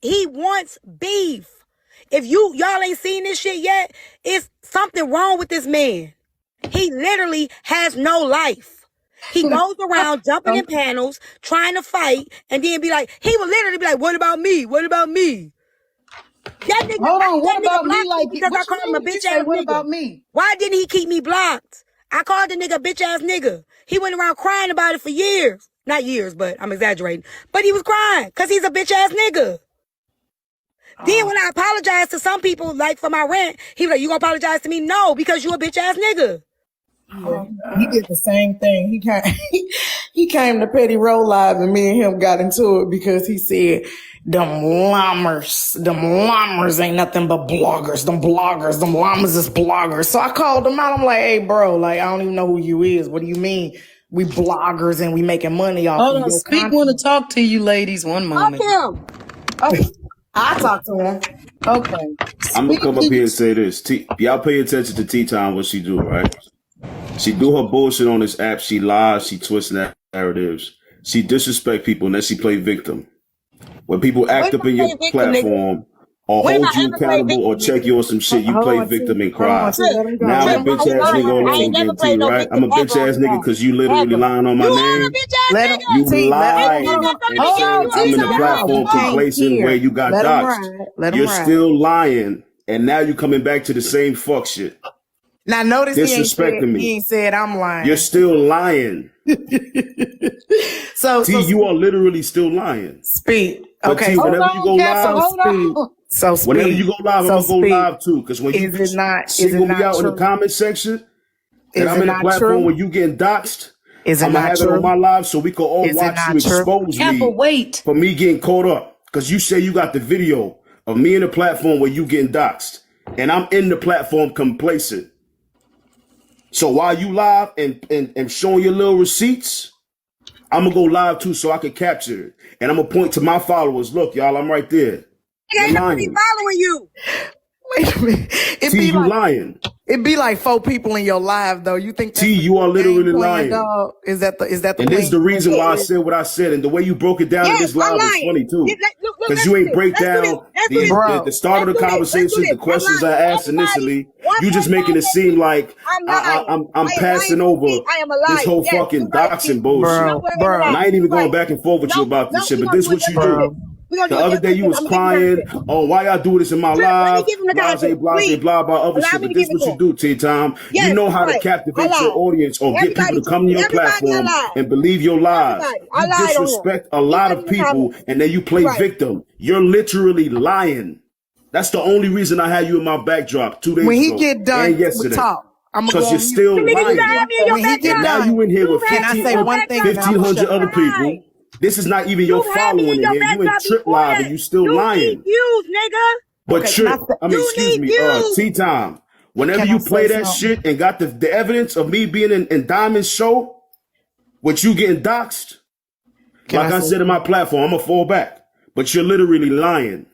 he wants beef. If y'all ain't seen this shit yet, it's something wrong with this man. He literally has no life. He goes around jumping in panels, trying to fight, and then he would literally be like, what about me? What about me? That nigga, Hold on, what that about nigga me? blocked me because I called him a bitch ass nigga. What about me? Why didn't he keep me blocked? I called the nigga a bitch ass nigga. He went around crying about it for years. Not years, but I'm exaggerating. But he was crying because he's a bitch ass nigga. Then when I apologized to some people, like for my rant, he was like, you gonna apologize to me? No, because you a bitch ass nigga. Yeah, he did the same thing. He came to Petty Row Live and me and him got into it because he said, them llamas ain't nothing but bloggers. Them llamas is bloggers. So I called him out. I'm like, hey, bro, like, I don't even know who you is. What do you mean? We bloggers and we making money off Hold of on, your Speak content. want to talk to you ladies one moment. Fuck him. I talked to him. Okay. I'm gonna come up here and say this. Y'all pay attention to T-Time, what she do, right? She do her bullshit on this app. She lies. She twists narratives. She disrespect people, and then she play victim. When people act up in your platform or hold you accountable or check you on some shit, you play victim and cry. Now I'm a bitch ass nigga all over again, T, right? I'm a bitch ass nigga because you literally lying on my name. You lied and said I'm in the platform complacent where you got doxxed. You're still lying, and now you coming back to the same fuck shit. Now notice disrespecting me. He ain't said I'm lying. You're still lying. So you are literally still lying. Speak. But Okay. T, whenever you go live, so whenever you go live, I'm gonna go live too. Because when you single me out in the comment section, and I'm in a platform where you getting doxxed, I'm gonna have it on my live so we can all watch you expose me for me getting caught up. Because you say you got the video of me in the platform where you getting doxxed, and I'm in the platform complacent. So while you live and showing your little receipts, I'm gonna go live too so I can capture it. And I'm gonna point to my followers. Look, y'all, I'm right there. Ain't nobody following you. Wait a minute. T, you lying. It'd be like 4 people in your live though. You think T, you are literally lying. Dog? Is that the and this is the reason why I said what I said, and the way you broke it down in this live is funny too. Because you ain't break down the start of the conversation, the questions I asked initially. You just making it seem like I'm passing over this whole fucking doxing bullshit. Bro. And I ain't even going back and forth with you about this shit, but this is what you do. We're gonna The do it other just day like you this. was I'm gonna give you crying, oh, why y'all do this in my Trip, let me live? give him the Blase, content. blase, Please. blah, blah, other Allow shit. me But to this give it what to you him. do, T-Time. You Yes, know that's how to right. I captivate your lied. audience or get people Everybody, to come to your everybody, I platform lied. and believe your lies. Everybody, I You lied on him. disrespect a He lot said of in the people comments. and then you play You're right. victim. You're literally lying. That's the only reason I had you in my backdrop 2 days When he ago get done and with yesterday. talk, I'm gonna go Because you're on mute. still Nigga, you lying. can have me in your When he get And now backdrop. you done, in here with You've had can I me 15 in say your one thing and then I'm backdrop gonna before 1,500 shut you other up? lied. people. This is not even your You've had me in following in your here. You in backdrop Trip before Live and that. you still You need lying. views, nigga. But Okay, can I Trip, say, I mean, You excuse need me, views. T-Time, whenever can I you say play that something? shit and got the evidence of me being in Diamond's show, with you getting doxxed, Can like I I say said in my something? platform, I'm going to fall back. But you're literally lying.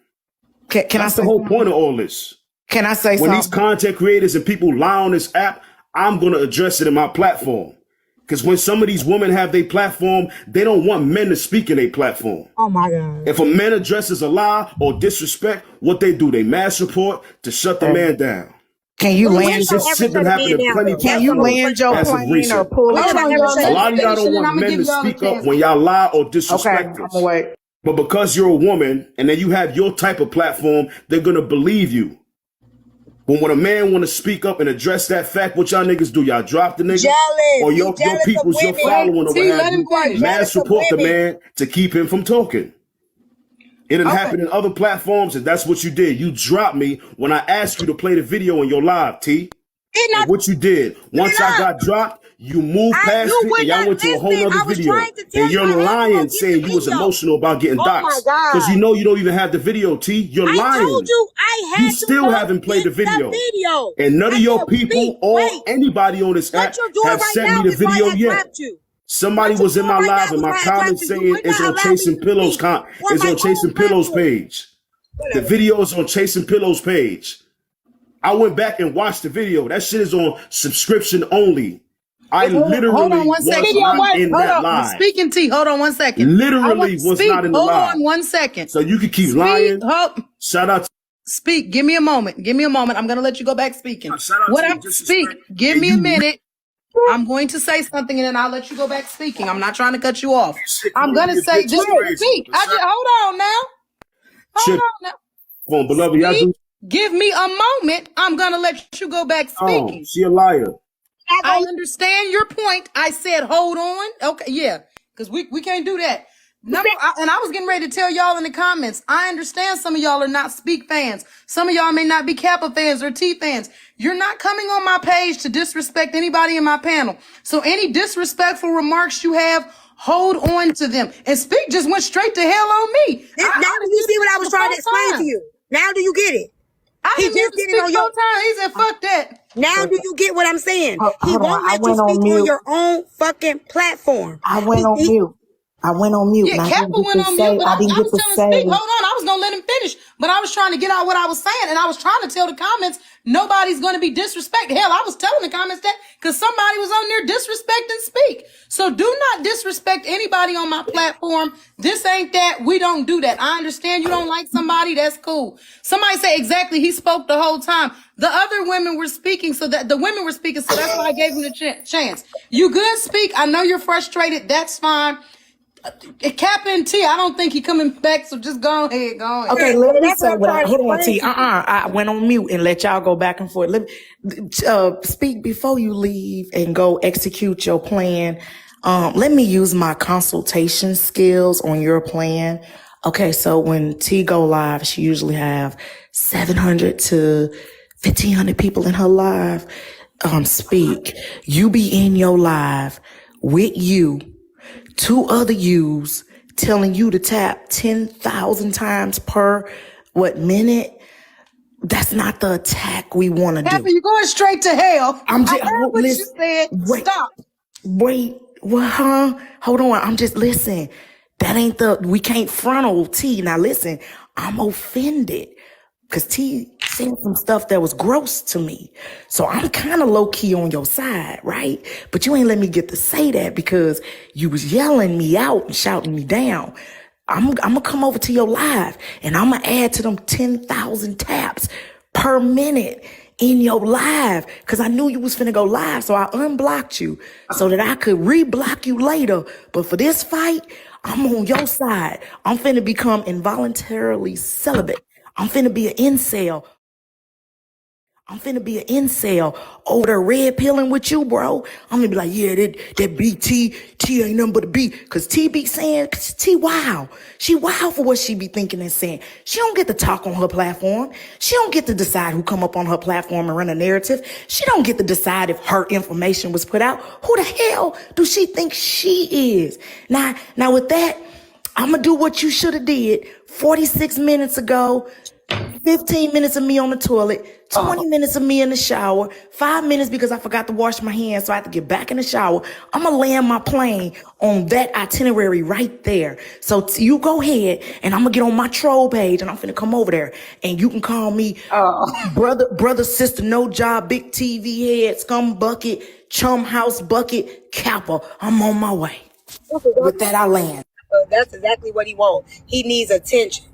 Can I That's the say whole point something? of all this. Can I say When these something? content creators and people lie on this app, I'm going to address it in my platform. Because when some of these women have their platform, they don't want men to speak in their platform. Oh my God. If a man addresses a lie or disrespect, what they do, they mass report to shut the man down. Can you But women land This your don't is ever shit that shut a man happened to down plenty though. of Can That's the you whole people land your premise. as of plane or recent. pull a Women Hold don't on, ever y'all. shut A a Let man me lot of down. y'all finish don't and then want I'm gonna men give to y'all a speak up chance. when y'all lie or Okay, disrespect I'm us. gonna wait. But because you're a woman and then you have your type of platform, they're gonna believe you. But when a man want to speak up and address that fact, what y'all niggas do? Y'all drop the nigga? Jealous. Or You your jealous of people's, your women. Wait, following or what T, have let him you, You are finish. jealous mass of support the women. man to keep him from talking. It didn't Okay. happen in other platforms, and that's what you did. You dropped me when I asked you to play the video in your live, T. It And not what you did, once I up. got dropped, you moved You past it and would y'all not went to a whole listen. nother I was video. trying to And tell you you're I had to go lying get the saying you was video. emotional about getting Oh my doxxed. Because God. you know you don't even have the video, T. You're I told lying. you I You had to still go haven't played get the the video. video. And none I of your said, speak, people or wait. anybody on this What app you're doing have right sent now me the is why video I yet. clapped you. Somebody What you're was in doing my right live now and is my why I clapped comments you. You saying would it's not on allow me Chasing to Pillows speak on is my on own Chasing Pillows platform. page. The Whatever. video is on Chasing Pillows page. I went back and watched the video. That shit is on subscription only. I Hold on literally one second, was y'all. not Wait, in hold that on. live. Speaking T, hold on one second. I want Literally to was speak. not in the Hold live. on one second. So you can keep Speak. lying. Hold. Shout out to Speak. Give me a moment. Give me a moment. I'm gonna let you go back speaking. shout out What to the I'm disrespect. speak. Give And me a you minute. I'm going to say something and then I'll let you go back speaking. I'm not trying to cut you off. shit I'm gonna Caribbean say bitch this is is crazy. speak. But I shout just hold on now. Hold Chip on now. on beloved Speak. Yazoo. Give me a moment. I'm gonna let you go back Oh, speaking. she a liar. Not I gonna understand your point. I said, hold on. Okay, yeah, because we can't do that. And I was getting ready to tell y'all in the comments. I understand some of y'all are not Speak fans. Some of y'all may not be Kappa fans or T fans. You're not coming on my page to disrespect anybody in my panel. So any disrespectful remarks you have, hold on to them. And Speak just went straight to hell on me. now I do done you muted see what I was him trying to 4 explain to times. you? Now do you get it? I He didn't just mute did it Speak on 4 your times. He said, fuck that. now do you get what I'm saying? He Hold on. won't I let you went on speak on mute. your own fucking platform. I went on He mute. I went on mute Yeah, and I didn't Kappa get went to on mute, say, but I didn't I get was to telling Speak, say, hold on, I was gonna let him finish, but I was trying to get out what I was saying, and I was trying to tell the comments nobody's gonna be disrespected. Hell, I was telling the comments that because somebody was on there disrespecting Speak. So do not disrespect anybody on my platform. This ain't that. We don't do that. I understand you don't like somebody, that's cool. Somebody say exactly he spoke the whole time. The other women were speaking, so that the women were speaking, so that's why I gave him the chance. You good, Speak? I know you're frustrated. That's fine. Captain T, I don't think he coming back, so just go ahead, go ahead. okay, let me that's what say I'm what I, trying to hold on, explain T. to you. I went on mute and let y'all go back and forth. Let me, Speak before you leave and go execute your plan. Let me use my consultation skills on your plan. Okay, so when T go live, she usually have 700 to 1,500 people in her live. Speak. You be in your live with you, two other yous telling you to tap 10,000 times per minute. That's not the attack we want to do. Captain, you're going straight to hell. I'm I just heard what you said. wait, Stop. wait, what, huh? Hold on. I'm just listen. That ain't we can't frontal T. Now listen, I'm offended because T said some stuff that was gross to me. So I'm kind of low key on your side, right? But you ain't let me get to say that because you was yelling me out and shouting me down. I'm gonna come over to your live and I'm gonna add to them 10,000 taps per minute in your live because I knew you was finna go live. So I unblocked you so that I could re-block you later. But for this fight, I'm on your side. I'm finna become involuntarily celibate. I'm finna be an incel. I'm finna be an incel over there red pilling with you, bro. I'm gonna be like, yeah, that T ain't nothing but a B. Cause T be saying, T wow. She wild for what she be thinking and saying. She don't get to talk on her platform. She don't get to decide who come up on her platform and run a narrative. She don't get to decide if her information was put out. Who the hell do she think she is? Now with that, I'm gonna do what you should have did 46 minutes ago. 15 minutes of me on the toilet, 20 minutes of me in the shower, 5 minutes because I forgot to wash my hands, so I have to get back in the shower. I'm going to land my plane on that itinerary right there. So you go ahead, and I'm going to get on my troll page, and I'm finna come over there, and you can call me brother, sister, no job, big TV head, scum bucket, chum house bucket, Kappa. I'm on my way. With that, I land. That's exactly what he wants. He needs attention.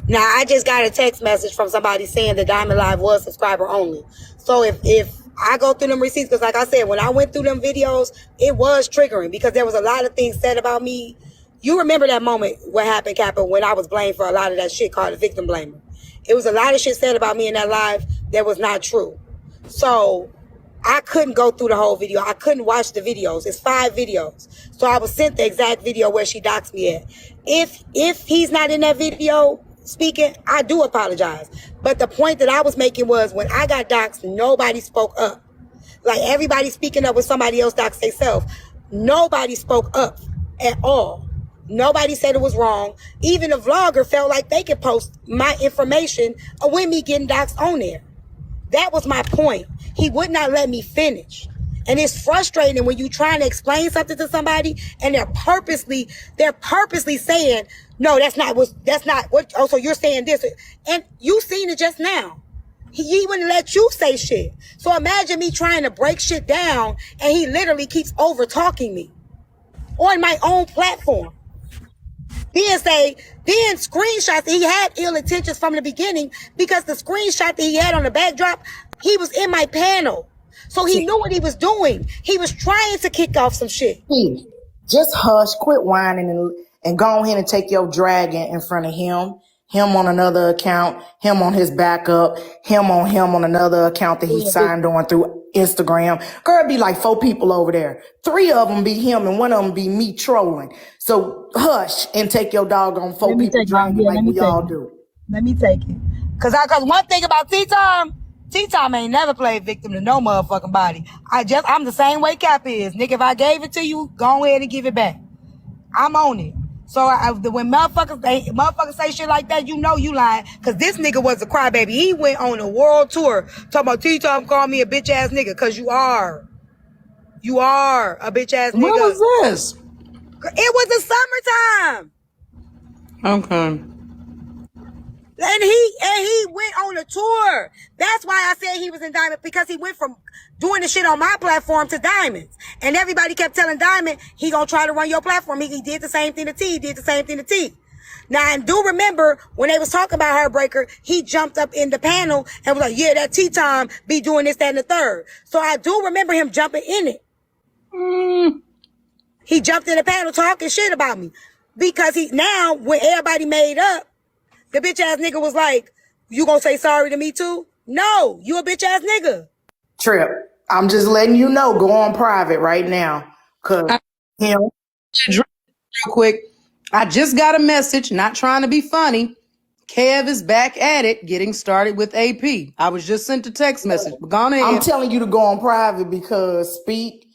Now, I just got a text message from somebody saying that Diamond Live was subscriber only. So if I go through them receipts, because like I said, when I went through them videos, it was triggering because there was a lot of things said about me. You remember that moment, what happened, Kappa, when I was blamed for a lot of that shit called a victim blamer. It was a lot of shit said about me in that live that was not true. So I couldn't go through the whole video. I couldn't watch the videos. It's 5 videos. So I was sent the exact video where she doxed me at. If he's not in that video speaking, I do apologize. But the point that I was making was when I got doxed, nobody spoke up. Like everybody speaking up when somebody else doxed themselves. Nobody spoke up at all. Nobody said it was wrong. Even a vlogger felt like they could post my information with me getting doxed on there. That was my point. He would not let me finish. And it's frustrating when you trying to explain something to somebody and they're purposely saying, no, that's not what, oh, so you're saying this. And you seen it just now. He wouldn't let you say shit. So imagine me trying to break shit down and he literally keeps over talking me on my own platform. Then screenshots, he had ill intentions from the beginning because the screenshot that he had on the backdrop, he was in my panel. So he knew what he was doing. He was trying to kick off some shit. Just hush, quit whining, and go ahead and take your dragon in front of him. Him on another account, him on his backup, him on another account that he signed on through Instagram. Girl, be like 4 people over there. 3 of them be him and 1 of them be me trolling. So hush and take your doggone 4 people dragon like we all do. Let me take it. Cause one thing about T-Time ain't never played victim to no motherfucking body. I'm the same way Cap is. Nigga, if I gave it to you, go ahead and give it back. I'm on it. So when motherfuckers say shit like that, you know you lying. Cause this nigga was a crybaby. He went on a world tour talking about T-Time called me a bitch ass nigga. Cause you are. You are a bitch ass nigga. When was this? It was the summertime. Okay. And he went on a tour. That's why I said he was in Diamond, because he went from doing the shit on my platform to Diamond's. And everybody kept telling Diamond, he gonna try to run your platform. He did the same thing to T. He did the same thing to T. Now, I do remember when they was talking about Heartbreaker, he jumped up in the panel and was like, yeah, that T-Time be doing this, that, and the third. So I do remember him jumping in it. He jumped in the panel talking shit about me. Because now, when everybody made up, the bitch ass nigga was like, you gonna say sorry to me too? No, you a bitch ass nigga. Trip, I'm just letting you know, go on private right now. Cause him. Real quick, I just got a message, not trying to be funny. Kev is back at it, getting started with AP. I was just sent a text message. But go on ahead. I'm telling you to go on private because speak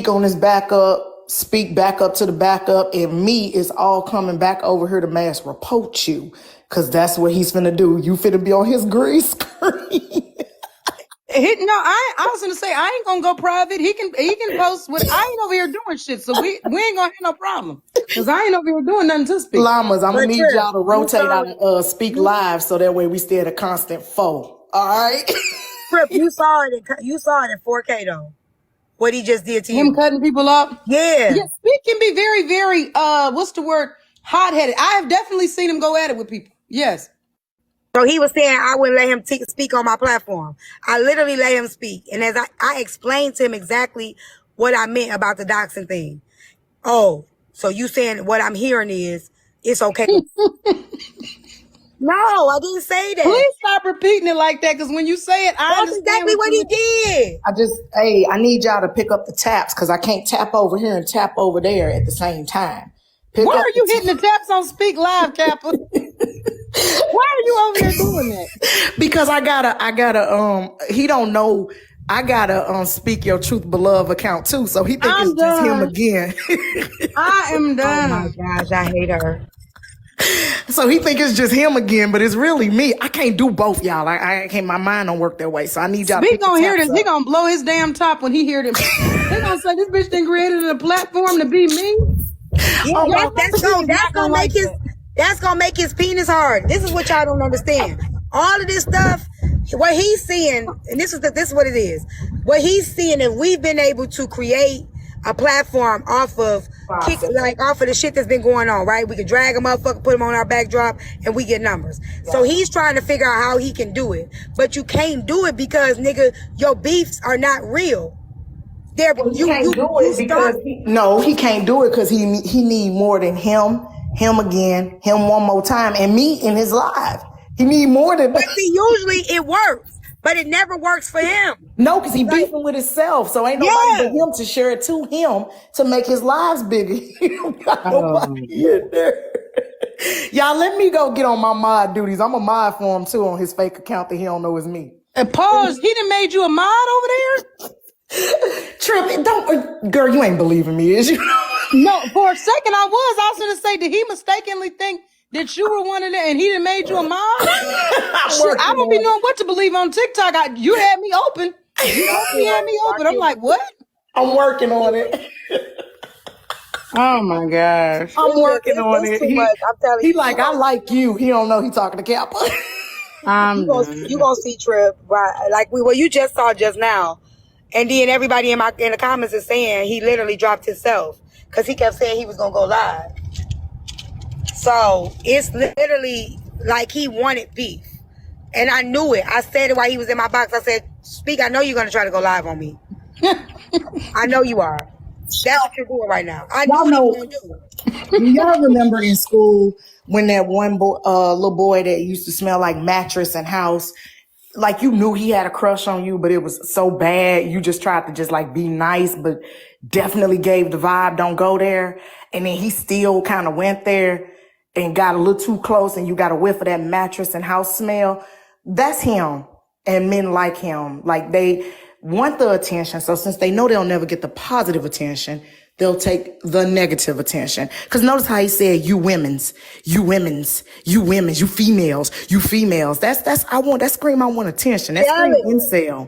on his backup, speak back up to the backup, and me is all coming back over here to mass report you. Cause that's what he's finna do. You finna be on his green screen. I was gonna say I ain't gonna go private. He can post what I ain't over here doing shit, so we ain't gonna have no problem. Cause I ain't over here doing nothing to speak. Llamas, I'm gonna need y'all to rotate out and speak live so that way we stay at a constant 4. All right. Trip, you saw it in 4K though. What he just did to you. Him cutting people off. Yeah. Yeah, Speak can be very, very what's the word? Hot-headed. I have definitely seen him go at it with people. Yes. So he was saying I wouldn't let him speak on my platform. I literally let him speak. And as I explained to him exactly what I meant about the doxing thing. Oh, So you saying what I'm hearing is it's okay. No, I didn't say that. Please stop repeating it like that, because when you say it, I That's understand exactly what he did. I need y'all to pick up the taps because I can't tap over here and tap over there at the same time. Why are you hitting the taps on Speak Live, Kappa? Why are you over there doing that? Because I gotta he don't know I gotta speak your truth beloved account too. So he think I'm it's just him done. again. I am Oh done. my gosh, I hate her. So he think it's just him again, but it's really me. I can't do both, y'all. I can't. My mind don't work that way. So I need y'all. Speak to gonna hear taps this. He up. gonna blow his damn top when he hear them. They gonna say this bitch done created a platform to be me. Yeah, Oh, Y'all that's gonna make his penis hard. This is what y'all don't understand. All of this stuff, what he's seeing, and this is what it is. What he's seeing, if we've been able to create a platform off of off of the shit that's been going on, right? We can drag a motherfucker, put him on our backdrop, and we get numbers. Yeah. So he's trying to figure out how he can do it, but you can't do it because nigga, your beefs are not real. He can't do it because he can't do it because he need more than him again, him one more time, and me in his life. He need more than. But see, usually it works, but it never works for him. No, because he beefing with himself, so ain't nobody but him to share it to him to make his lives bigger. He don't got nobody in there. Y'all, let me go get on my mod duties. I'm a mod for him too on his fake account that he don't know is me. And pause. He done made you a mod over there? Trip, don't, girl, you ain't believing me, is you? No, for a second I was gonna say, did he mistakenly think that you were one of them and he done made you a mod? I don't be knowing what to believe on TikTok. You had me open. You had me open. I'm like, what? I'm working on it. Oh my gosh. I'm working on it. I'm telling he you. like, I like you. He don't know he talking to Kappa. You gonna see Trip, right? Like what you just saw just now. And then everybody in the comments is saying he literally dropped himself because he kept saying he was gonna go live. So it's literally like he wanted beef, and I knew it. I said it while he was in my box. I said, "Speak, I know you're gonna try to go live on me. I know you are. That's what you're doing right now. I know what you're gonna do." Do y'all remember in school when that one little boy that used to smell like mattress and house? Like you knew he had a crush on you, but it was so bad. You just tried to just like be nice, but definitely gave the vibe, don't go there. And then he still kind of went there and got a little too close and you got a whiff of that mattress and house smell. That's him. And men like him. Like they want the attention. So since they know they'll never get the positive attention, they'll take the negative attention. Cause notice how he said, you females. That scream, I want attention. That scream incel.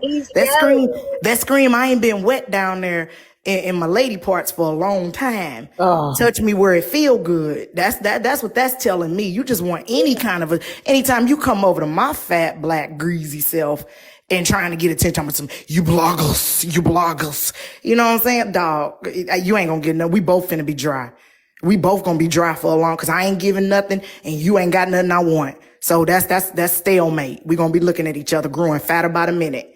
That scream, I ain't been wet down there in my lady parts for a long time. Oh. Touch me where it feel good. That's what that's telling me. You just want any kind of anytime you come over to my fat, black, greasy self, and trying to get attention with some, you bloggers. You know what I'm saying? Dog, you ain't gonna get nothing. We both finna be dry. We both gonna be dry for a long, cause I ain't giving nothing and you ain't got nothing I want. So that's stalemate. We gonna be looking at each other growing fatter by the minute.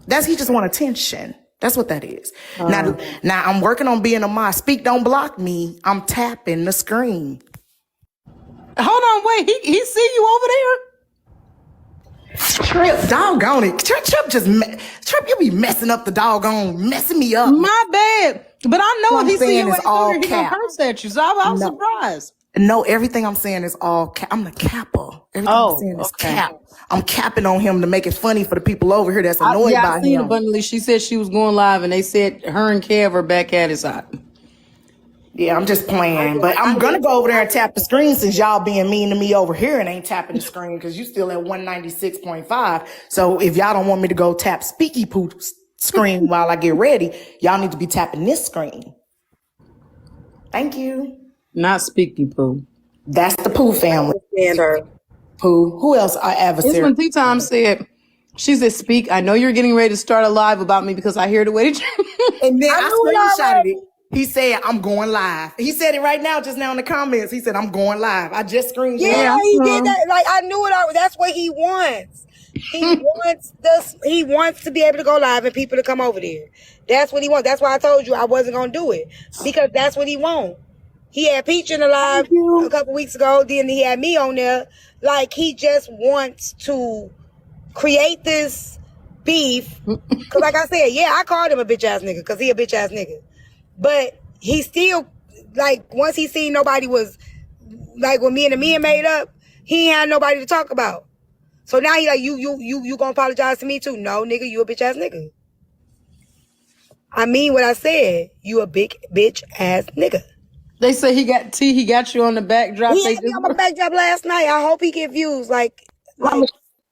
He just want attention. That's what that is. Now I'm working on being a mod. Speak, don't block me. I'm tapping the screen. Hold on, wait. He see you over there? Trip, doggone it. Trip, you be messing up messing me up. My bad. But I know if he see you all over there, he gonna curse at you. So I was surprised. No, everything I'm saying is all cap. I'm the capper. Everything I'm saying is cap. I'm capping on him to make it funny for the people over here that's annoyed by I seen him. Abundantly. She said she was going live and they said her and Kev are back at his side. Yeah, I'm just playing, but I'm going to go over there and tap the screen since y'all being mean to me over here and ain't tapping the screen because you still at 196.5. So if y'all don't want me to go tap Speaky Poo's screen while I get ready, y'all need to be tapping this screen. Thank you. Not Speaky Poo. That's the Pooh family. Pooh. Who else? Our adversary. This when T-Time said, she said, Speak, I know you're getting ready to start a live about me because I hear the way that you... And then I screenshotted it. He said, I'm going live. He said it right now, just now in the comments. He said, I'm going live. I just screenshotted. Yeah, he did that. Like, I knew it. That's what he wants. He wants to be able to go live and people to come over there. That's what he wants. That's why I told you I wasn't going to do it. Because that's what he wants. He had Peach in the live a couple weeks ago. Then he had me on there. Like, he just wants to create this beef. Because like I said, yeah, I called him a bitch-ass nigga because he a bitch-ass nigga. But he still, like, once he seen nobody was, like, when me and the men made up, he ain't had nobody to talk about. So now he like, you gonna apologize to me too? No, nigga, you a bitch-ass nigga. I mean what I said. You a big bitch-ass nigga. They say he got you on the backdrop. He had me on my backdrop last night. I hope he get views. Like y'all.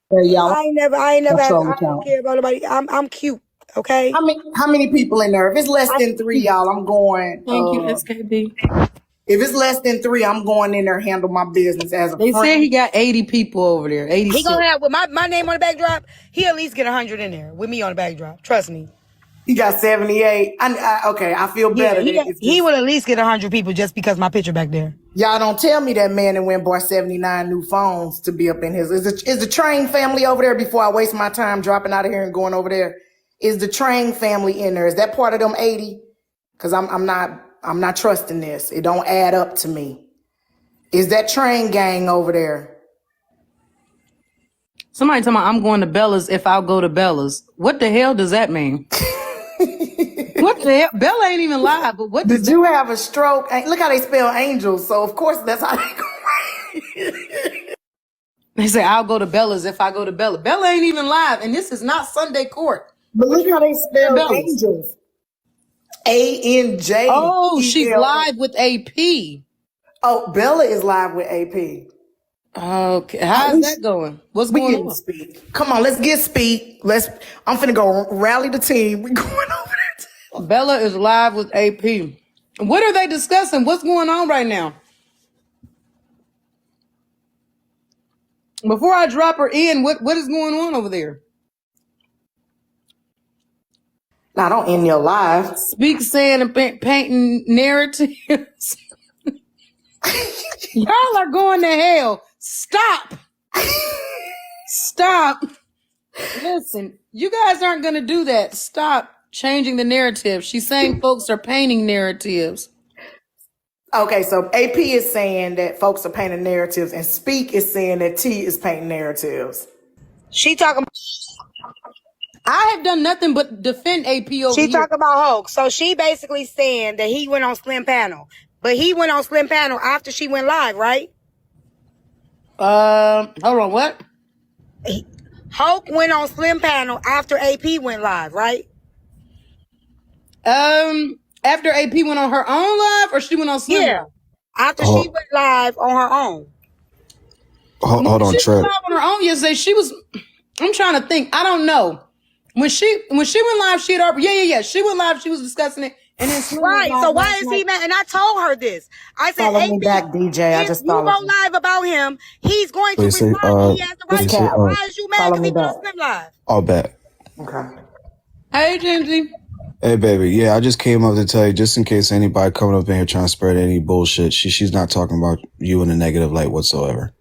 I ain't never I Control don't account. care about nobody. I'm cute, okay? How many people in there? If it's less than 3, y'all, I'm going. Thank you, SKB. If it's less than 3, I'm going in there handle my business as a They friend. said he got 80 people over there. 86. He gonna have with my name on the backdrop, he at least get 100 in there with me on the backdrop. Trust me. He got 78. Okay, I feel better. He would at least get 100 people just because my picture back there. Y'all don't tell me that man and went bought 79 new phones to be up in his. Is the Train family over there before I waste my time dropping out of here and going over there? Is the Train family in there? Is that part of them 80? Because I'm not trusting this. It don't add up to me. Is that Train gang over there? Somebody tell me I'm going to Bella's if I'll go to Bella's. What the hell does that mean? What the hell? Bella ain't even live, but what Did you have a stroke? Look how they spell angels. So of course that's how they go. They say I'll go to Bella's if I go to Bella. Bella ain't even live, and this is not Sunday court. But look how they spell Bella's. angels. ANJ. Oh, she's live with AP. Oh, Bella is live with AP. Okay, how's that going? What's going on? Speak. Come on, let's get speak. I'm finna go rally the team. We going over there. Bella is live with AP. What are they discussing? What's going on right now? Before I drop her in, what is going on over there? Now, don't end your live. Speak, saying, and painting narratives. Y'all are going to hell. Stop. Stop. Listen, you guys aren't going to do that. Stop changing the narrative. She's saying folks are painting narratives. Okay, so AP is saying that folks are painting narratives, and Speak is saying that T is painting narratives. She talking I have done nothing but defend AP over She here. talking about Hulk. So she basically saying that he went on Slim Panel. But he went on Slim Panel after she went live, right? Hold on, what? Hulk went on Slim Panel after AP went live, right? After AP went on her own live, or she went on Slim? Yeah. After she went live on her own. Hold on, She Trip. went live on her own yesterday. She was. I'm trying to think. I don't know. When she went live, she had already. Yeah. She went live. She was discussing it, and then Slim Right. went live So why last is night. he mad? And I told her this. I said, Follow AP, me back, DJ. I if just you go followed you. live about him, he's going to They say, respond. He has the right they to. say, Why is you mad follow because me he went on back. Slim live? I'll bet. Okay. Hey, Gingy. Hey, baby. Yeah, I just came up to tell you, just in case anybody coming up in here trying to spread any bullshit, she's not talking about you in a negative light whatsoever.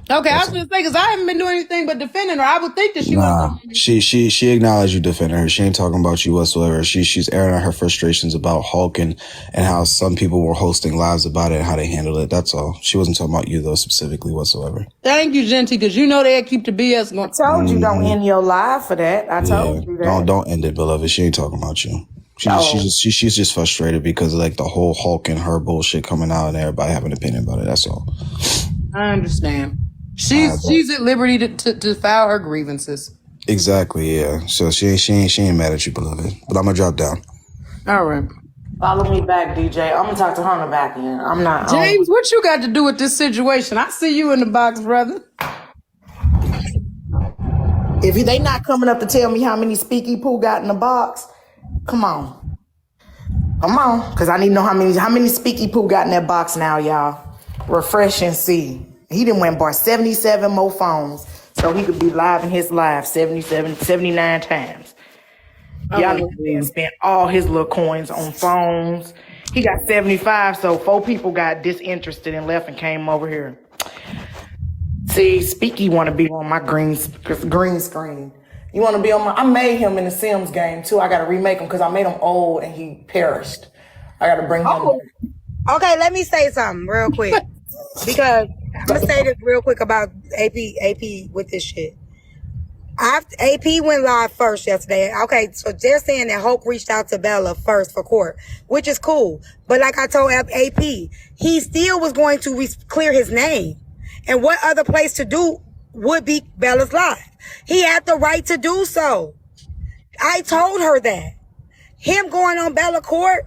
Okay, I was going to say, because I haven't been doing anything but defending her. I would think that she Nah, was. she acknowledged you defending her. She ain't talking about you whatsoever. She's airing out her frustrations about Hulk and how some people were hosting lives about it and how they handled it. That's all. She wasn't talking about you though specifically whatsoever. Thank you, Genty, because you know they'll keep the BS going. Told you don't end your live for that. I told you that. Don't end it, beloved. She ain't talking about you. She's just frustrated because of like the whole Hulk and her bullshit coming out and everybody having an opinion about it. That's all. I understand. She's at liberty to file her grievances. Exactly, yeah. So she ain't mad at you, beloved. But I'm gonna drop down. All right. Follow me back, DJ. I'm gonna talk to her on the back end. I'm not. James, what you got to do with this situation? I see you in the box, brother. If they not coming up to tell me how many Speaky Poo got in the box, come on, because I need to know how many Speaky Poo got in that box now, y'all. Refresh and see. He done went and bought 77 more phones so he could be live in his live 79 times. Y'all know he spent all his little coins on phones. He got 75, so 4 people got disinterested and left and came over here. See, Speaky want to be on my green screen. You want to be on my... I made him in the Sims game, too. I got to remake him because I made him old and he perished. I got to bring him back. Okay, let me say something real quick because I'm gonna say this real quick about AP with this shit. After AP went live first yesterday. Okay, so they're saying that Hope reached out to Bella first for court, which is cool. But like I told AP, he still was going to clear his name. And what other place to do would be Bella's live? He had the right to do so. I told her that. Him going on Bella court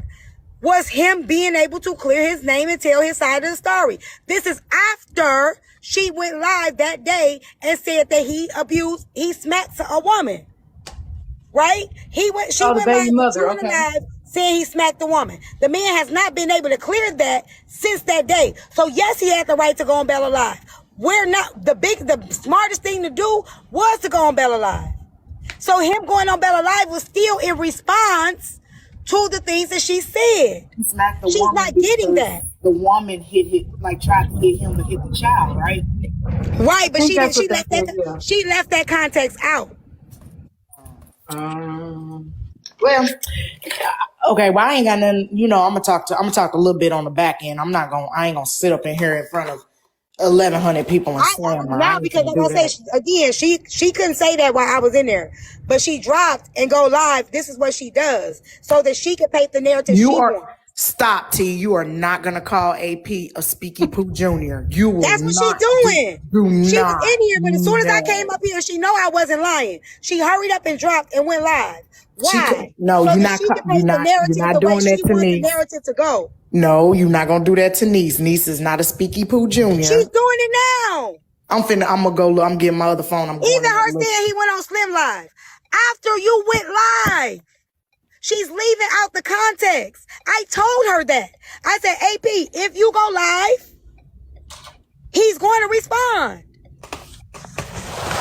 was him being able to clear his name and tell his side of the story. This is after she went live that day and said that he smacked a woman. Right? She went the baby live, mother, okay. live saying he smacked the woman. The man has not been able to clear that since that day. So yes, he had the right to go on Bella Live. We're not, the smartest thing to do was to go on Bella Live. So him going on Bella Live was still in response to the things that she said. He smacked the She's woman not getting because that. The woman tried to hit him to hit the child, right? Right, but she that's didn't. what they said, yeah. She left that context out. Well, okay. Well, I ain't got nothing. I'm gonna talk a little bit on the back end. I ain't gonna sit up in here in front of 1,100 people and slam her. Now, because like I say, again, she couldn't say that while I was in there, but she dropped and go live. This is what she does so that she can paint the narrative she wants. Stop, T. You are not gonna call AP a Speaky Poo Jr. You will. That's what not she doing. She not was in here, but as soon as I no. came up here, she know I wasn't lying. She hurried up and dropped and went live. Why? No, so you're that not. She can paint the narrative You're not the doing way that she to wants me. the narrative to go. No, you're not gonna do that to Niece. Niece is not a Speaky Poo Jr. She's doing it now. I'm gonna go. I'm getting my other phone. Even her saying he went on Slim Live after you went live. She's leaving out the context. I told her that. I said, AP, if you go live, he's going to respond.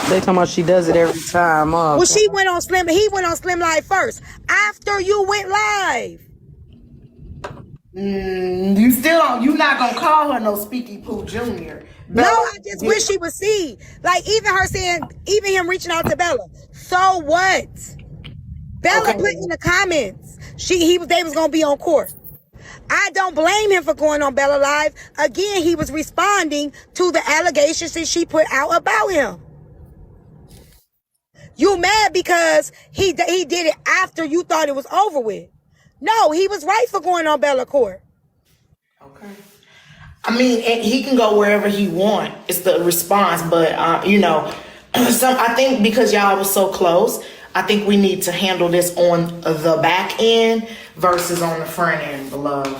They talking about she does it every time. Well, he went on Slim Live first. After you went live. You're not gonna call her no Speaky Poo Jr. No, I just wish she would see. Like even him reaching out to Bella. So what? Bella put in the comments they was gonna be on court. I don't blame him for going on Bella Live. Again, he was responding to the allegations that she put out about him. You mad because he did it after you thought it was over with. No, he was right for going on Bella court. Okay. I mean, he can go wherever he want. It's the response, but I think because y'all was so close, I think we need to handle this on the back end versus on the front end, beloved.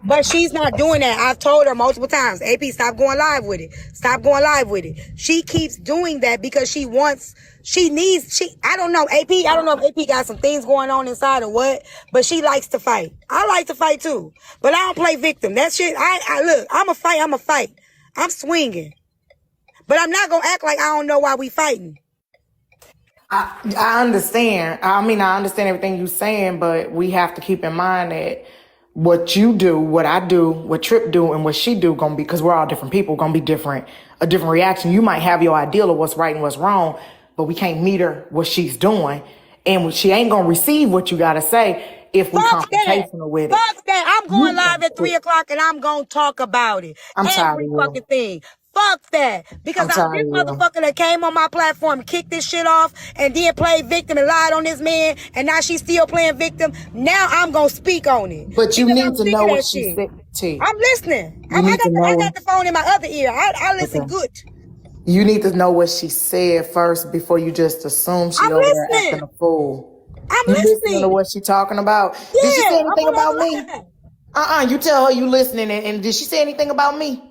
But she's not doing that. I've told her multiple times, AP, stop going live with it. Stop going live with it. She keeps doing that because I don't know, AP, I don't know if AP got some things going on inside or what, but she likes to fight. I like to fight too, but I don't play victim. That shit, look, I'm a fight. I'm swinging. But I'm not going to act like I don't know why we fighting. I understand. I understand everything you're saying, but we have to keep in mind that what you do, what I do, what Trip do, and what she do gonna be, because we're all different people, gonna be different. A different reaction. You might have your ideal of what's right and what's wrong, but we can't meet her what she's doing, and she ain't gonna receive what you gotta say if we confrontational with it. Fuck that. I'm going live at 3:00 and I'm gonna talk about it. I'm tired Every of fucking thing. Fuck that. Because this motherfucker that came on my platform and kicked this shit off and then played victim and lied on this man, and now she's still playing victim. Now I'm gonna speak on it. But you need to know what she said. I'm listening. I got the phone in my other ear. I listen good. You need to know what she said first before you just assume she over there acting a fool. I'm listening to what she talking about. Yeah, did she say anything about me? You tell her you listening, and did she say anything about me?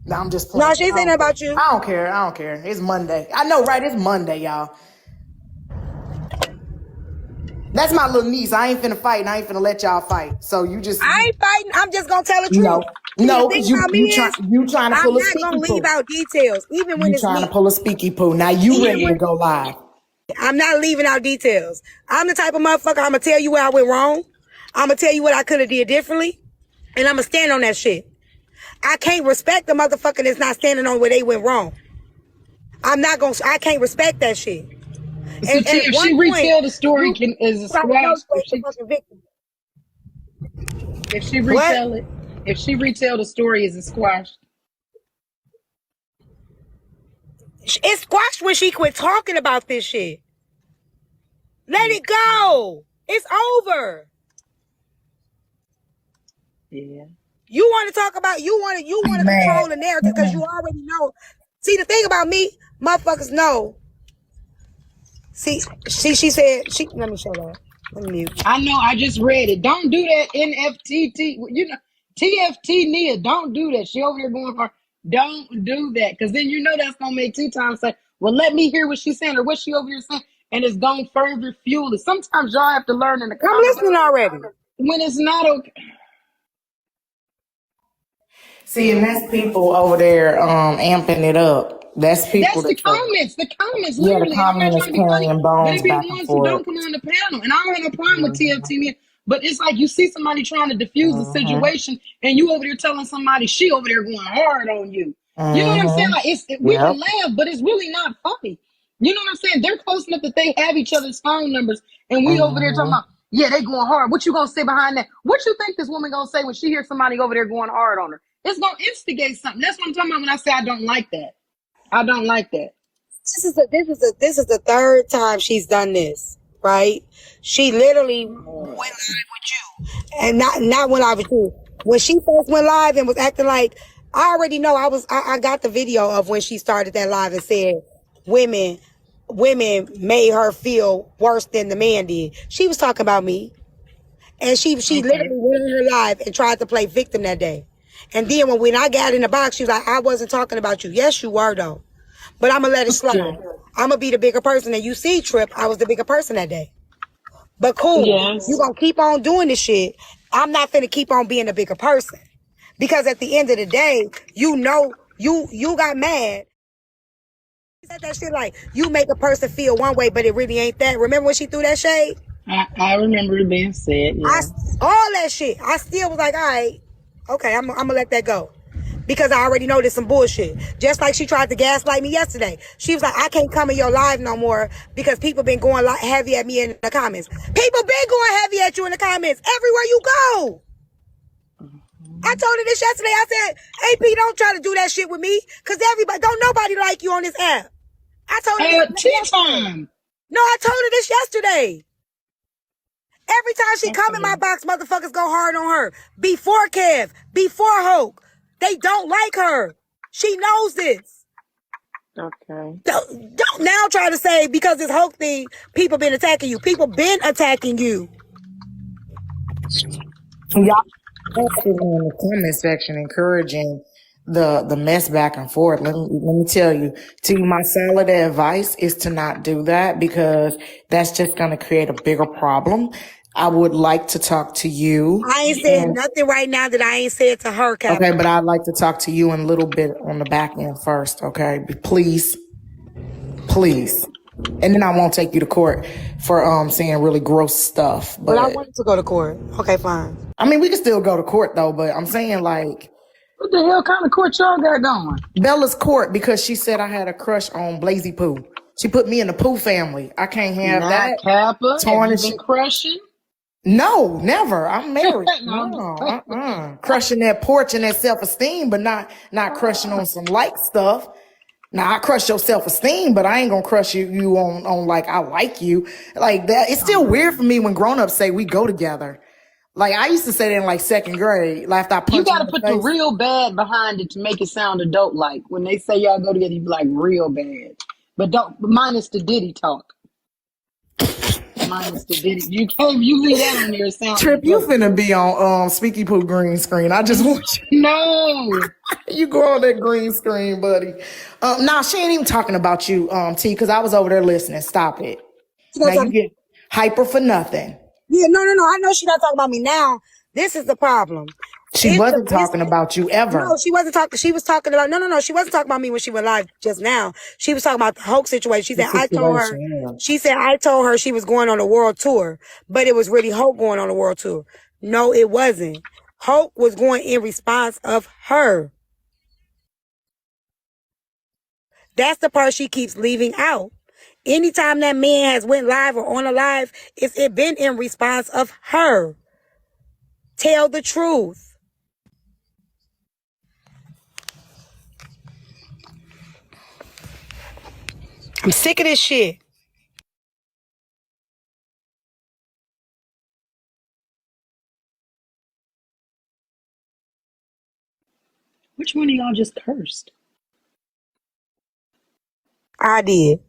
No, I'm just playing. No, she ain't saying about you. I don't care. It's Monday. I know, right? It's Monday, y'all. That's my little niece. I ain't finna fight, and I ain't finna let y'all fight. So you just... I ain't fighting. I'm just gonna tell the truth. No, because you trying to pull a speaky poo. I'm not gonna leave out details, even when it's me. You trying to pull a speaky poo. Now you ready to go live. I'm not leaving out details. I'm the type of motherfucker, I'm gonna tell you where I went wrong. I'm gonna tell you what I could have did differently. And I'm gonna stand on that shit. I can't respect the motherfucker that's not standing on where they went wrong. I can't respect that shit. And if she retell the story, if she retell it, If she retell the story, is it squashed? It's squashed when she quit talking about this shit. Let it go. It's over. Yeah. You want to talk about, you want to control the narrative because you already know. See, the thing about me, motherfuckers know. See, she said, let me show that. Let me mute. I know, I just read it. Don't do that, NFTT. You know, TFT Nia, don't do that. She over here going for, don't do that. Because then you know that's going to make T-Time say, well, let me hear what she's saying or what she over here saying. And it's going to further fuel it. Sometimes y'all have to learn in the I'm comments listening already. when it's not okay. See, and that's people over there amping it up. That's people That's the that are, comments. The comments, yeah, the literally. And I'm not comment is trying to be funny, carrying but bones it be back the and ones who forth. don't come on the panel. And I don't have no problem with TFT. But it's like you see somebody trying to diffuse the situation, and you over there telling somebody she over there going hard on you. You know what I'm saying? Like we Yep. can laugh, but it's really not funny. You know what I'm saying? They're close enough that they have each other's phone numbers, and we over there talking about, yeah, they going hard. What you gonna say behind that? What you think this woman gonna say when she hears somebody over there going hard on her? It's gonna instigate something. That's what I'm talking about when I say I don't like that. I don't like that. This is the third time she's done this, right? She literally went live with you, and not went live with you. When she first went live and was acting like, I already know. I got the video of when she started that live and said women made her feel worse than the man did. She was talking about me, and she literally went on her live and tried to play victim that day. And then when I got in the box, she was like, I wasn't talking about you. Yes, you were though. But I'm going to let it slide. I'm going to be the bigger person. And you see, Trip, I was the bigger person that day. But cool. Yes. You going to keep on doing this shit. I'm not going to keep on being the bigger person. Because at the end of the day, you know, you got mad. She said that shit like, you make a person feel one way, but it really ain't that. Remember when she threw that shade? I remember it being said, yeah. All that shit. I still was like, all right, okay, I'm going to let that go. Because I already know there's some bullshit. Just like she tried to gaslight me yesterday. She was like, I can't come in your live no more because people been going heavy at me in the comments. People been going heavy at you in the comments everywhere you go. I told her this yesterday. I said, AP, don't try to do that shit with me because don't nobody like you on this app. I told her this yesterday. No, I told her this yesterday. Every time she come in my box, motherfuckers go hard on her. Before Kev, before Hoke. They don't like her. She knows this. Okay. Don't now try to say because this Hoke thing, people been attacking you. People been attacking you. Y'all in the comment section encouraging the mess back and forth. Let me tell you, my solid advice is to not do that because that's just going to create a bigger problem. I would like to talk to you. I ain't saying nothing right now that I ain't said to her, Captain. Okay, but I'd like to talk to you in a little bit on the back end first, okay? Please. And then I won't take you to court for saying really gross stuff. But I wanted to go to court. Okay, fine. I mean, we can still go to court though, but I'm saying like, what the hell kind of court y'all got going? Bella's court because she said I had a crush on Blazy Poo. She put me in the Pooh family. I can't have that. Kappa, have you been crushing? No, never. I'm married. No, crushing that porch and that self-esteem, but not crushing on some like stuff. Now I crush your self-esteem, but I ain't gonna crush you on like I like you. Like that. It's still weird for me when grown-ups say we go together. Like I used to say that in like second grade. Like after I punched you gotta put the real bad behind it to make it sound adult like. When they say y'all go together, you be like real bad. But don't minus the Diddy talk. Minus the Diddy. You leave that on there, it sounds Trip, you finna be on Speaky Poo green screen. I just want you. No. You go on that green screen, buddy. Nah, she ain't even talking about you, T, because I was over there listening. Stop it. Now you get hyper for nothing. Yeah, no. I know she's not talking about me now. This is the problem. She wasn't talking about you ever. No, she wasn't talking. She was talking about, no. She wasn't talking about me when she went live just now. She was talking about the Hoke situation. She said, I told her she was going on a world tour, but it was really Hoke going on a world tour. No, it wasn't. Hoke was going in response of her. That's the part she keeps leaving out. Anytime that man has went live or on a live, it been in response of her. Tell the truth. I'm sick of this shit. Which one of y'all just cursed? I did.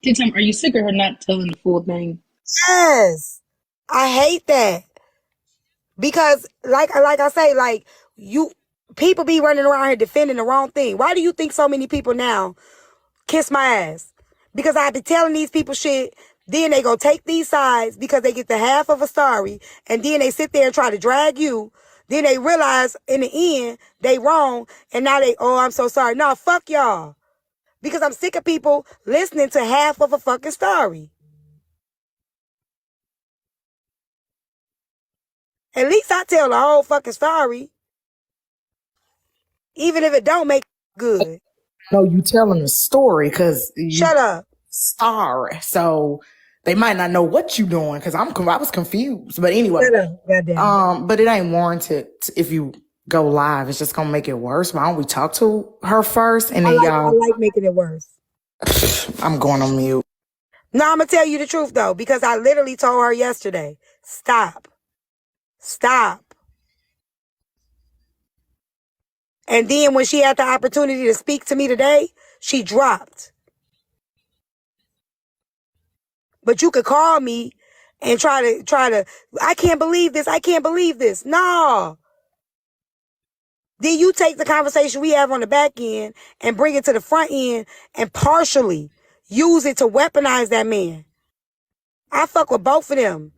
Tim, are you sick of her not telling the full thing? Yes. I hate that. Because like I say, like people be running around here defending the wrong thing. Why do you think so many people now kiss my ass? Because I be telling these people shit, then they go take these sides because they get the half of a story, and then they sit there and try to drag you. Then they realize in the end they wrong, and now oh, I'm so sorry. No, fuck y'all. Because I'm sick of people listening to half of a fucking story. At least I tell the whole fucking story. Even if it don't make good. No, you telling a story because you Shut up. sorry. So they might not know what you doing because I was confused. But anyway, Shut up. Goddamn. but it ain't warranted if you go live. It's just gonna make it worse. Why don't we talk to her first and then I like making it worse. I'm going on mute. No, I'm gonna tell you the truth though, because I literally told her yesterday, stop. And then when she had the opportunity to speak to me today, she dropped. But you could call me and try to, I can't believe this. No. Then you take the conversation we have on the back end and bring it to the front end and partially use it to weaponize that man. I fuck with both of them.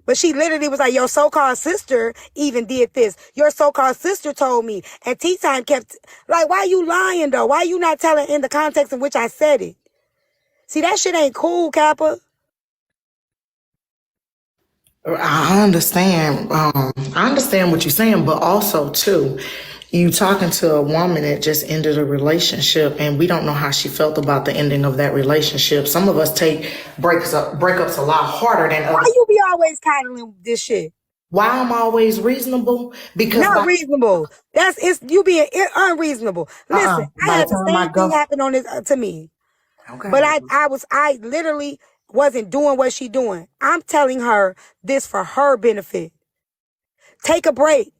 But she literally was like, your so-called sister even did this. Your so-called sister told me. And Tea Time kept, like, why you lying though? Why you not telling in the context in which I said it? See, that shit ain't cool, Kappa. I understand. I understand what you're saying, but also too, you talking to a woman that just ended a relationship, and we don't know how she felt about the ending of that relationship. Some of us take breakups a lot harder than Why others. you be always coddling this shit? Why I'm always reasonable? Because Not reasonable. You being unreasonable. Listen, I had the same thing happen on this to me. Okay. But I literally wasn't doing what she doing. I'm telling her this for her benefit. Take a break.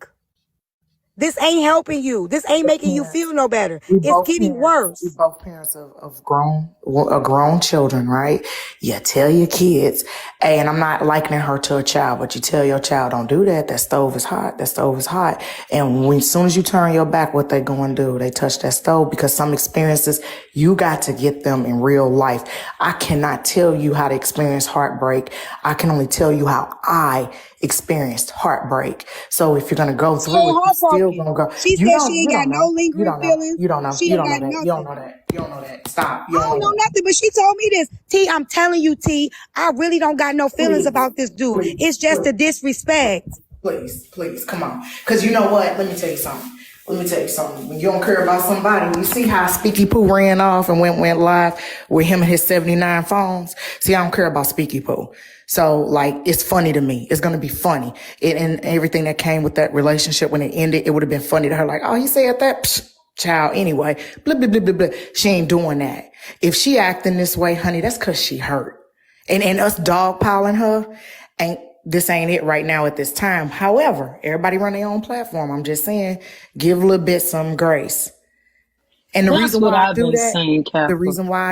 This ain't helping you. This ain't making you feel no better. It's getting worse. We both parents of grown children, right? You tell your kids, hey, and I'm not likening her to a child, but you tell your child, don't do that. That stove is hot. That stove is hot. And as soon as you turn your back, what they going to do? They touch that stove, because some experiences, you got to get them in real life. I cannot tell you how to experience heartbreak. I can only tell you how I experienced heartbreak. So if you're going to go through it, you're still going to go. She said she ain't got no lingering feelings. You don't know. She You ain't don't got know that. nothing. You don't know that. You don't know that. Stop. I don't know nothing, but she told me this. T, I'm telling you, T, I really don't got no feelings about this dude. It's just a disrespect. Please, come on. Because you know what? Let me tell you something. When you don't care about somebody, you see how Speaky Pooh ran off and went live with him and his 79 phones. See, I don't care about Speaky Pooh. So, like, it's funny to me. It's going to be funny. And everything that came with that relationship when it ended, it would have been funny to her. Like, oh, he said that? Psh, child, anyway. Blah, blah, blah, blah, blah. She ain't doing that. If she acting this way, honey, that's because she hurt. And us dogpiling her, this ain't it right now at this time. However, everybody run their own platform. I'm just saying, give a little bit some grace. And the reason why I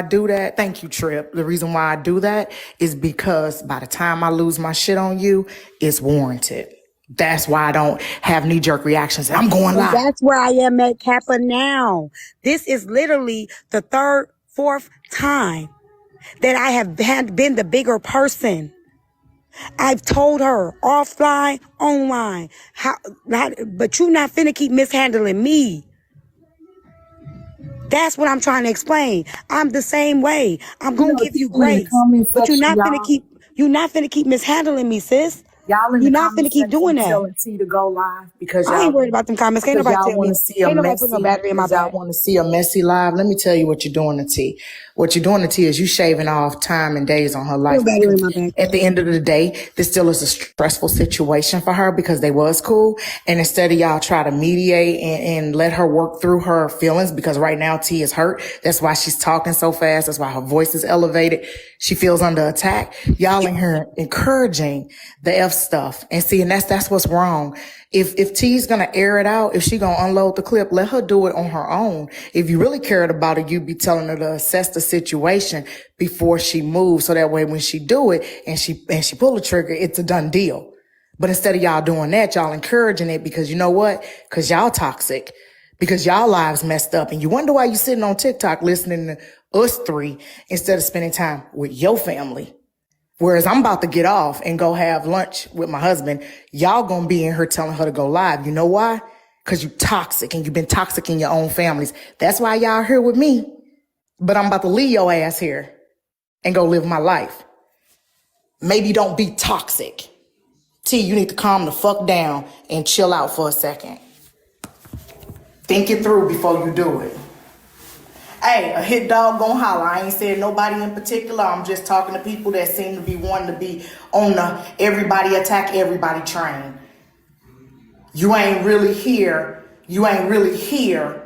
do that, thank you, Trip. The reason why I do that is because by the time I lose my shit on you, it's warranted. That's why I don't have knee-jerk reactions. I'm going live. That's where I am at Kappa now. This is literally the third, fourth time that I have been the bigger person. I've told her offline, online, but you not finna keep mishandling me. That's what I'm trying to explain. I'm the same way. I'm gonna give you grace, but you're not finna keep mishandling me, sis. Y'all in You're the not comment finna keep section doing that. telling T to go live because I ain't y'all worried about them comments. Can't nobody tell want me. to see a Can't nobody put no messy, battery in my because y'all back. want to see a messy live. Let me tell you what you're doing to T. What you're doing to T is you shaving off time and days on her No life. battery in my back. At the end of the day, this still is a stressful situation for her because they was cool. And instead of y'all try to mediate and let her work through her feelings, because right now T is hurt. That's why she's talking so fast. That's why her voice is elevated. She feels under attack. Y'all in here encouraging the F stuff. And see, and that's what's wrong. If T's gonna air it out, if she gonna unload the clip, let her do it on her own. If you really cared about it, you'd be telling her to assess the situation before she moves, so that way when she do it and she pull the trigger, it's a done deal. But instead of y'all doing that, y'all encouraging it because you know what? Because y'all toxic. Because y'all lives messed up. And you wonder why you sitting on TikTok listening to us three instead of spending time with your family. Whereas I'm about to get off and go have lunch with my husband. Y'all gonna be in here telling her to go live. You know why? Because you toxic and you've been toxic in your own families. That's why y'all here with me. But I'm about to leave your ass here and go live my life. Maybe don't be toxic. T, you need to calm the fuck down and chill out for a second. Think it through before you do it. Hey, a hit dog gon' holler. I ain't saying nobody in particular. I'm just talking to people that seem to be wanting to be on the everybody attack everybody train. You ain't really here. You ain't really here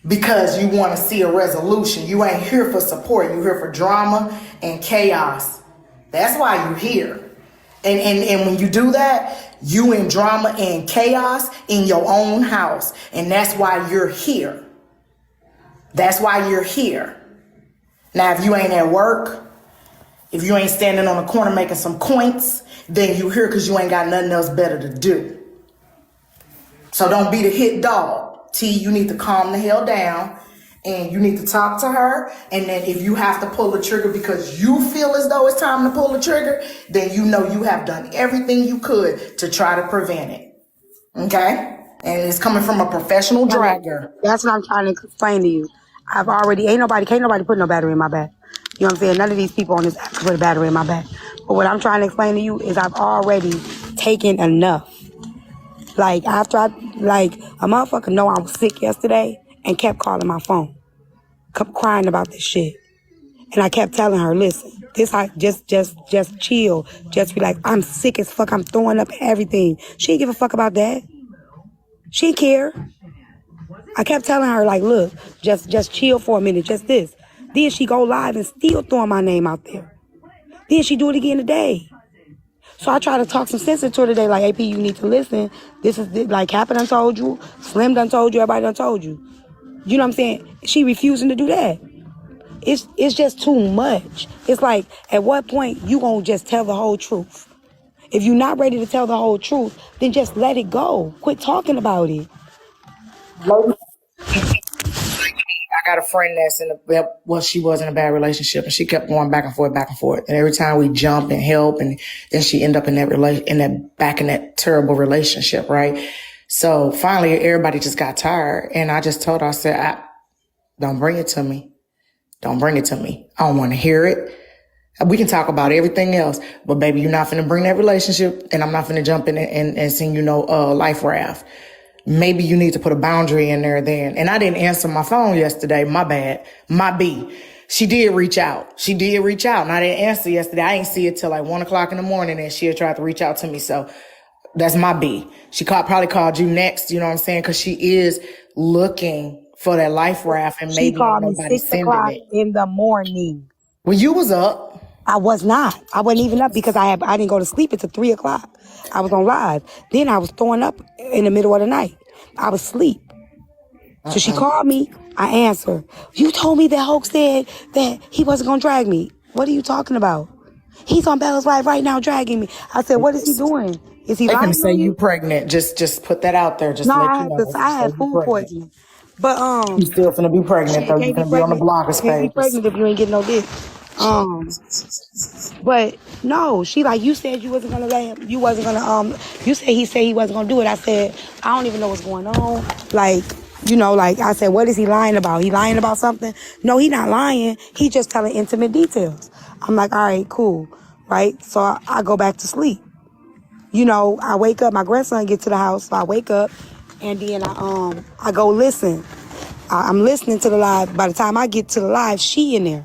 because you want to see a resolution. You ain't here for support. You here for drama and chaos. That's why you here. And when you do that, you in drama and chaos in your own house. And that's why you're here. That's why you're here. Now, if you ain't at work, if you ain't standing on the corner making some coins, then you here because you ain't got nothing else better to do. So don't be the hit dog. T, you need to calm the hell down and you need to talk to her. And then if you have to pull the trigger because you feel as though it's time to pull the trigger, then you know you have done everything you could to try to prevent it. Okay? And it's coming from a professional dragger. That's what I'm trying to explain to you. Can't nobody put no battery in my back. You know what I'm saying? None of these people on this app can put a battery in my back. But what I'm trying to explain to you is I've already taken enough. Like, a motherfucker know I was sick yesterday and kept calling my phone. Kept crying about this shit. And I kept telling her, listen, just chill. Just be like, I'm sick as fuck. I'm throwing up everything. She didn't give a fuck about that. She didn't care. I kept telling her, like, look, just chill for a minute, just this. Then she go live and still throwing my name out there. Then she do it again today. So I try to talk some sense into her today, like, AP, you need to listen. This is, like, Kappa done told you, Slim done told you, everybody done told you. You know what I'm saying? She refusing to do that. It's just too much. It's like, at what point you gonna just tell the whole truth? If you're not ready to tell the whole truth, then just let it go. Quit talking about it. I got a friend that's she was in a bad relationship and she kept going back and forth, back and forth. And every time we jump and help and then she end up in that terrible relationship, right? So finally everybody just got tired and I just told her, I said, don't bring it to me. Don't bring it to me. I don't want to hear it. We can talk about everything else, but baby, you're not finna bring that relationship and I'm not finna jump in and sing life raft. Maybe you need to put a boundary in there then. And I didn't answer my phone yesterday. My bad. My B. She did reach out. And I didn't answer yesterday. I didn't see it till like 1 o'clock in the morning and she had tried to reach out to me. So that's my B. She probably called you next, you know what I'm saying? Cause she is looking for that life raft and She maybe called me nobody 6 sending o'clock it. in the morning. Well, you was up. I was not. I wasn't even up because I didn't go to sleep until 3 o'clock. I was on live. Then I was throwing up in the middle of the night. I was asleep. So she called me. I answered. You told me that Hoke said that he wasn't going to drag me. What are you talking about? He's on Bella's Live right now dragging me. I said, what is he doing? Is he They lying can say on you you? pregnant. Just put that out there. Just No, let you know. I Say had you food pregnant. poisoning. But You still finna be pregnant shit, though. You can't be finna be on the pregnant. bloggers Can't be pages. pregnant if you ain't getting no dick. But no, she like, you said you wasn't gonna let him. You said he wasn't gonna do it. I said, I don't even know what's going on. Like, I said, what is he lying about? He lying about something? No, he not lying. He just telling intimate details. I'm like, all right, cool, right? So I go back to sleep. You know, I wake up, my grandson get to the house, so I wake up, and then I go listen. I'm listening to the live. By the time I get to the live, she in there.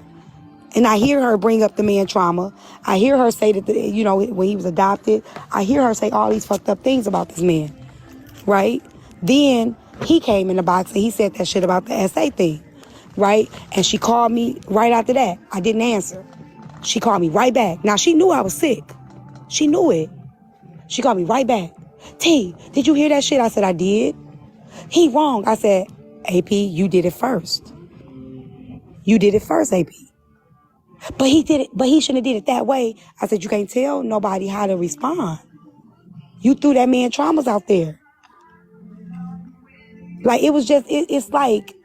And I hear her bring up the man trauma. I hear her say that, you know, when he was adopted, I hear her say all these fucked up things about this man, right? Then he came in the box and he said that shit about the SA thing, right? And she called me right after that. I didn't answer. She called me right back. Now, she knew I was sick. She knew it. She called me right back. T, did you hear that shit? I said, I did. He wrong. I said, AP, you did it first. You did it first, AP. But he did it, but he shouldn't have did it that way. I said, you can't tell nobody how to respond. You threw that man traumas out there. Like, it was just, it's like,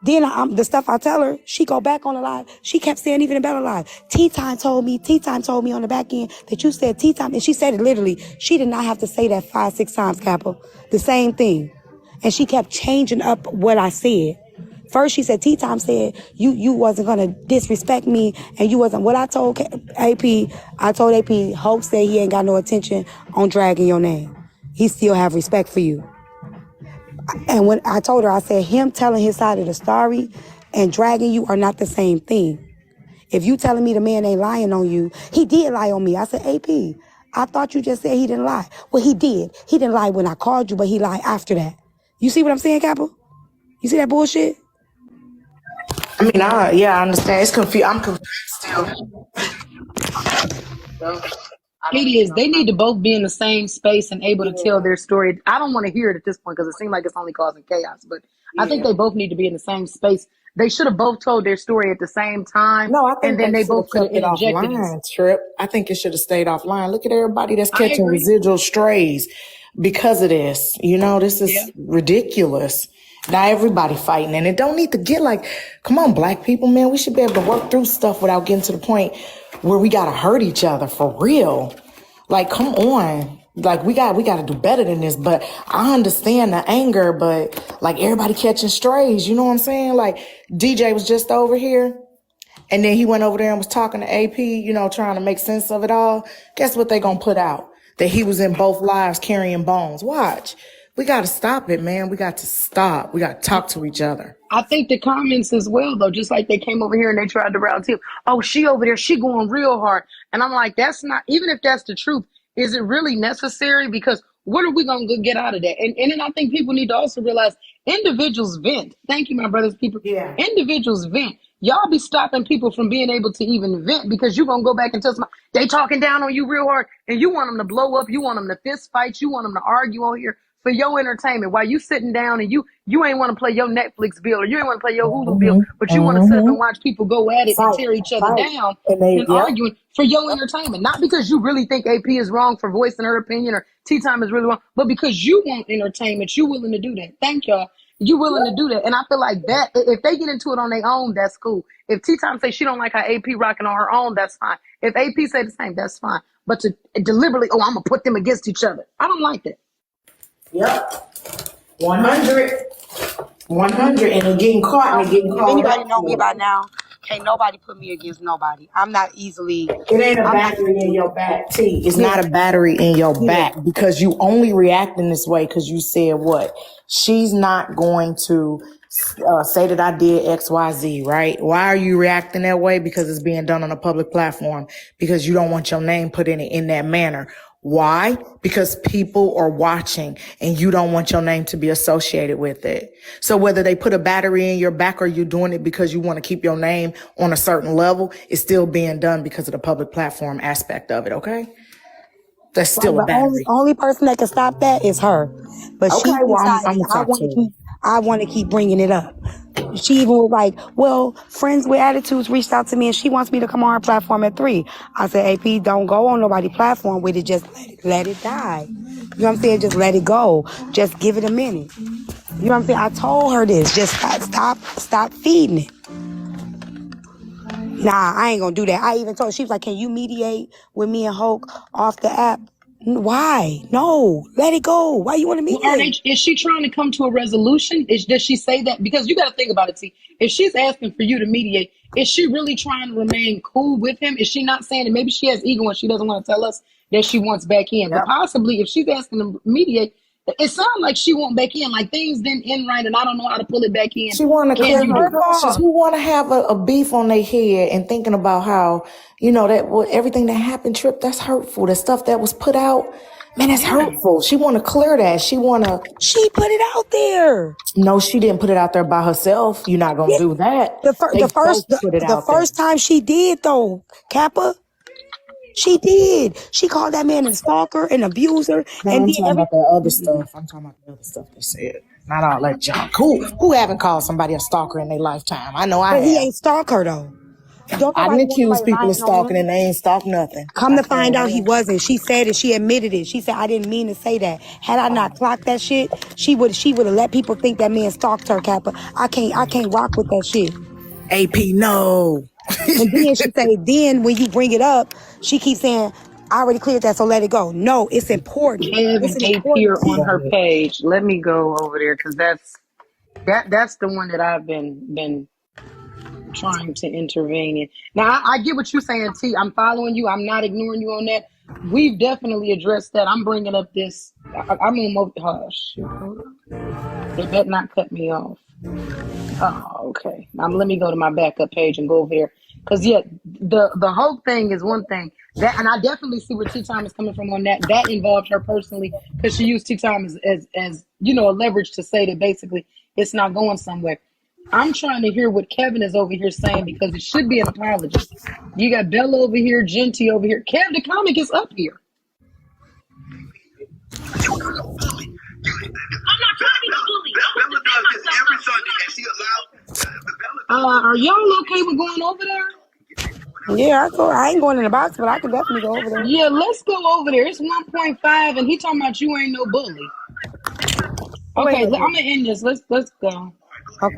then the stuff I tell her, she go back on the live. She kept saying even a better live. T-Time told me on the back end that you said T-Time. And she said it literally. She did not have to say that 5-6 times, Kappa. The same thing. And she kept changing up what I said. First, she said, T-Time said, you wasn't going to disrespect me, and you wasn't. What I told AP, Hope said he ain't got no attention on dragging your name. He still have respect for you. And when I told her, I said, him telling his side of the story and dragging you are not the same thing. If you telling me the man ain't lying on you, he did lie on me. I said, AP, I thought you just said he didn't lie. Well, he did. He didn't lie when I called you, but he lied after that. You see what I'm saying, Kappa? You see that bullshit? I mean, I understand. It's confused. I'm confused still. It is. They need to both be in the same space and able to tell their story. I don't want to hear it at this point because it seems like it's only causing chaos. But I think they both need to be in the same space. They should have both told their story at the same time. No, I and think then they should both have could have kept it interjected. offline, Trip. I think it should have stayed offline. Look at everybody that's catching residual strays because of this. You know, this is ridiculous. Now everybody fighting, and it don't need to get like, come on, black people, man. We should be able to work through stuff without getting to the point where we gotta hurt each other for real. Like, come on. Like, we gotta do better than this. But I understand the anger, but like everybody catching strays, you know what I'm saying? Like, DJ was just over here, and then he went over there and was talking to AP, you know, trying to make sense of it all. Guess what they gonna put out? That he was in both lives carrying bones. Watch. We gotta stop it, man. We got to stop. We gotta talk to each other. I think the comments as well, though, just like they came over here and they tried to round tip. Oh, she over there, she going real hard. And I'm like, that's not, even if that's the truth, is it really necessary? Because what are we going to get out of that? And then I think people need to also realize individuals vent. Thank you, my brothers, people. Yeah. Individuals vent. Y'all be stopping people from being able to even vent because you're going to go back and tell somebody, they talking down on you real hard and you want them to blow up. You want them to fist fight. You want them to argue on here for your entertainment while you sitting down and you ain't want to play your Netflix bill or you ain't want to play your Hulu bill, but you want to sit up and watch people go at it and tear each other down and arguing for your entertainment. Not because you really think AP is wrong for voicing her opinion or T-Time is really wrong, but because you want entertainment, you willing to do that. Thank y'all. You willing to do that. And I feel like that, if they get into it on their own, that's cool. If T-Time say she don't like how AP rocking on her own, that's fine. If AP say the same, that's fine. But to deliberately, I'm going to put them against each other. I don't like that. Yep. 100. 100. And they're getting caught and they're getting caught. Anybody know me by now? Can't nobody put me against nobody. I'm not easily. It ain't a battery in your back, T. It's not a battery in your back because you only reacting this way because you said what? She's not going to say that I did X, Y, Z, right? Why are you reacting that way? Because it's being done on a public platform. Because you don't want your name put in it in that manner. Why? Because people are watching and you don't want your name to be associated with it. So whether they put a battery in your back or you're doing it because you want to keep your name on a certain level, it's still being done because of the public platform aspect of it, okay? That's still a battery. The only person that can stop that is her. But okay, she decided, I want to keep bringing it up. She even was like, well, Friends with Attitudes reached out to me and she wants me to come on her platform at 3. I said, AP, don't go on nobody's platform with it. Just let it die. You know what I'm saying? Just let it go. Just give it a minute. You know what I'm saying? I told her this. Just stop feeding it. Nah, I ain't gonna do that. I even told her, she was like, can you mediate with me and Hulk off the app? Why? No, let it go. Why you want to mediate? Is she trying to come to a resolution? Does she say that? Because you got to think about it, T. If she's asking for you to mediate, is she really trying to remain cool with him? Is she not saying that maybe she has ego and she doesn't want to tell us that she wants back in? But Yep. possibly if she's asking to mediate, it sounds like she won't back in. Like things didn't end right and I don't know how to pull it back in. She want to Can clear you her do it? conscience. Who want to have a beef on their head and thinking about how, you know, that everything that happened, Trip, that's hurtful. The stuff that was put out, man, that's hurtful. She want to clear that. She put it out there. no, she didn't put it out there by herself. You're not going to do that. They both put it The out there. first time she did though, Kappa, she did. She called that man a stalker, an abuser, No, and I'm then talking about the other stuff. I'm talking about the other stuff they said. Not all that junk. Who haven't called somebody a stalker in their lifetime? I know I but he have. ain't stalk her though. Don't I nobody didn't want accuse nobody people of lying on stalking him. and they ain't stalked nothing. Come to find out he wasn't. She said it. She admitted it. She said, I didn't mean to say that. Had I not clocked that shit, she would have let people think that man stalked her, Kappa. I can't rock with that shit. AP, no. And then she say, then when you bring it up, she keeps saying, I already cleared that, so let it go. No, it's important. Kev It's and an AP important are on thing. her page. Let me go over there because that's the one that I've been trying to intervene in. Now I get what you're saying, T. I'm following you. I'm not ignoring you on that. We've definitely addressed that. I'm bringing up this. I'm on. Oh shoot! Hold on. They better not cut me off. Oh, okay. Now let me go to my backup page and go over there. Cause yeah, the whole thing is one thing that, and I definitely see where T Time is coming from on that. That involved her personally because she used T Time as you know a leverage to say that basically it's not going somewhere. I'm trying to hear what Kevin is over here saying because it should be an apology. You got Bella over here, Genty over here. Kev the comic is up here. I'm not trying to be the bully. Bella does this every Sunday, and she allows. Are y'all okay with going over there? Yeah, I ain't going in the box, but I can definitely go over there. Yeah, let's go over there. It's 1.5, and he talking about you ain't no bully. Okay, I'm gonna end this. Let's go. Okay.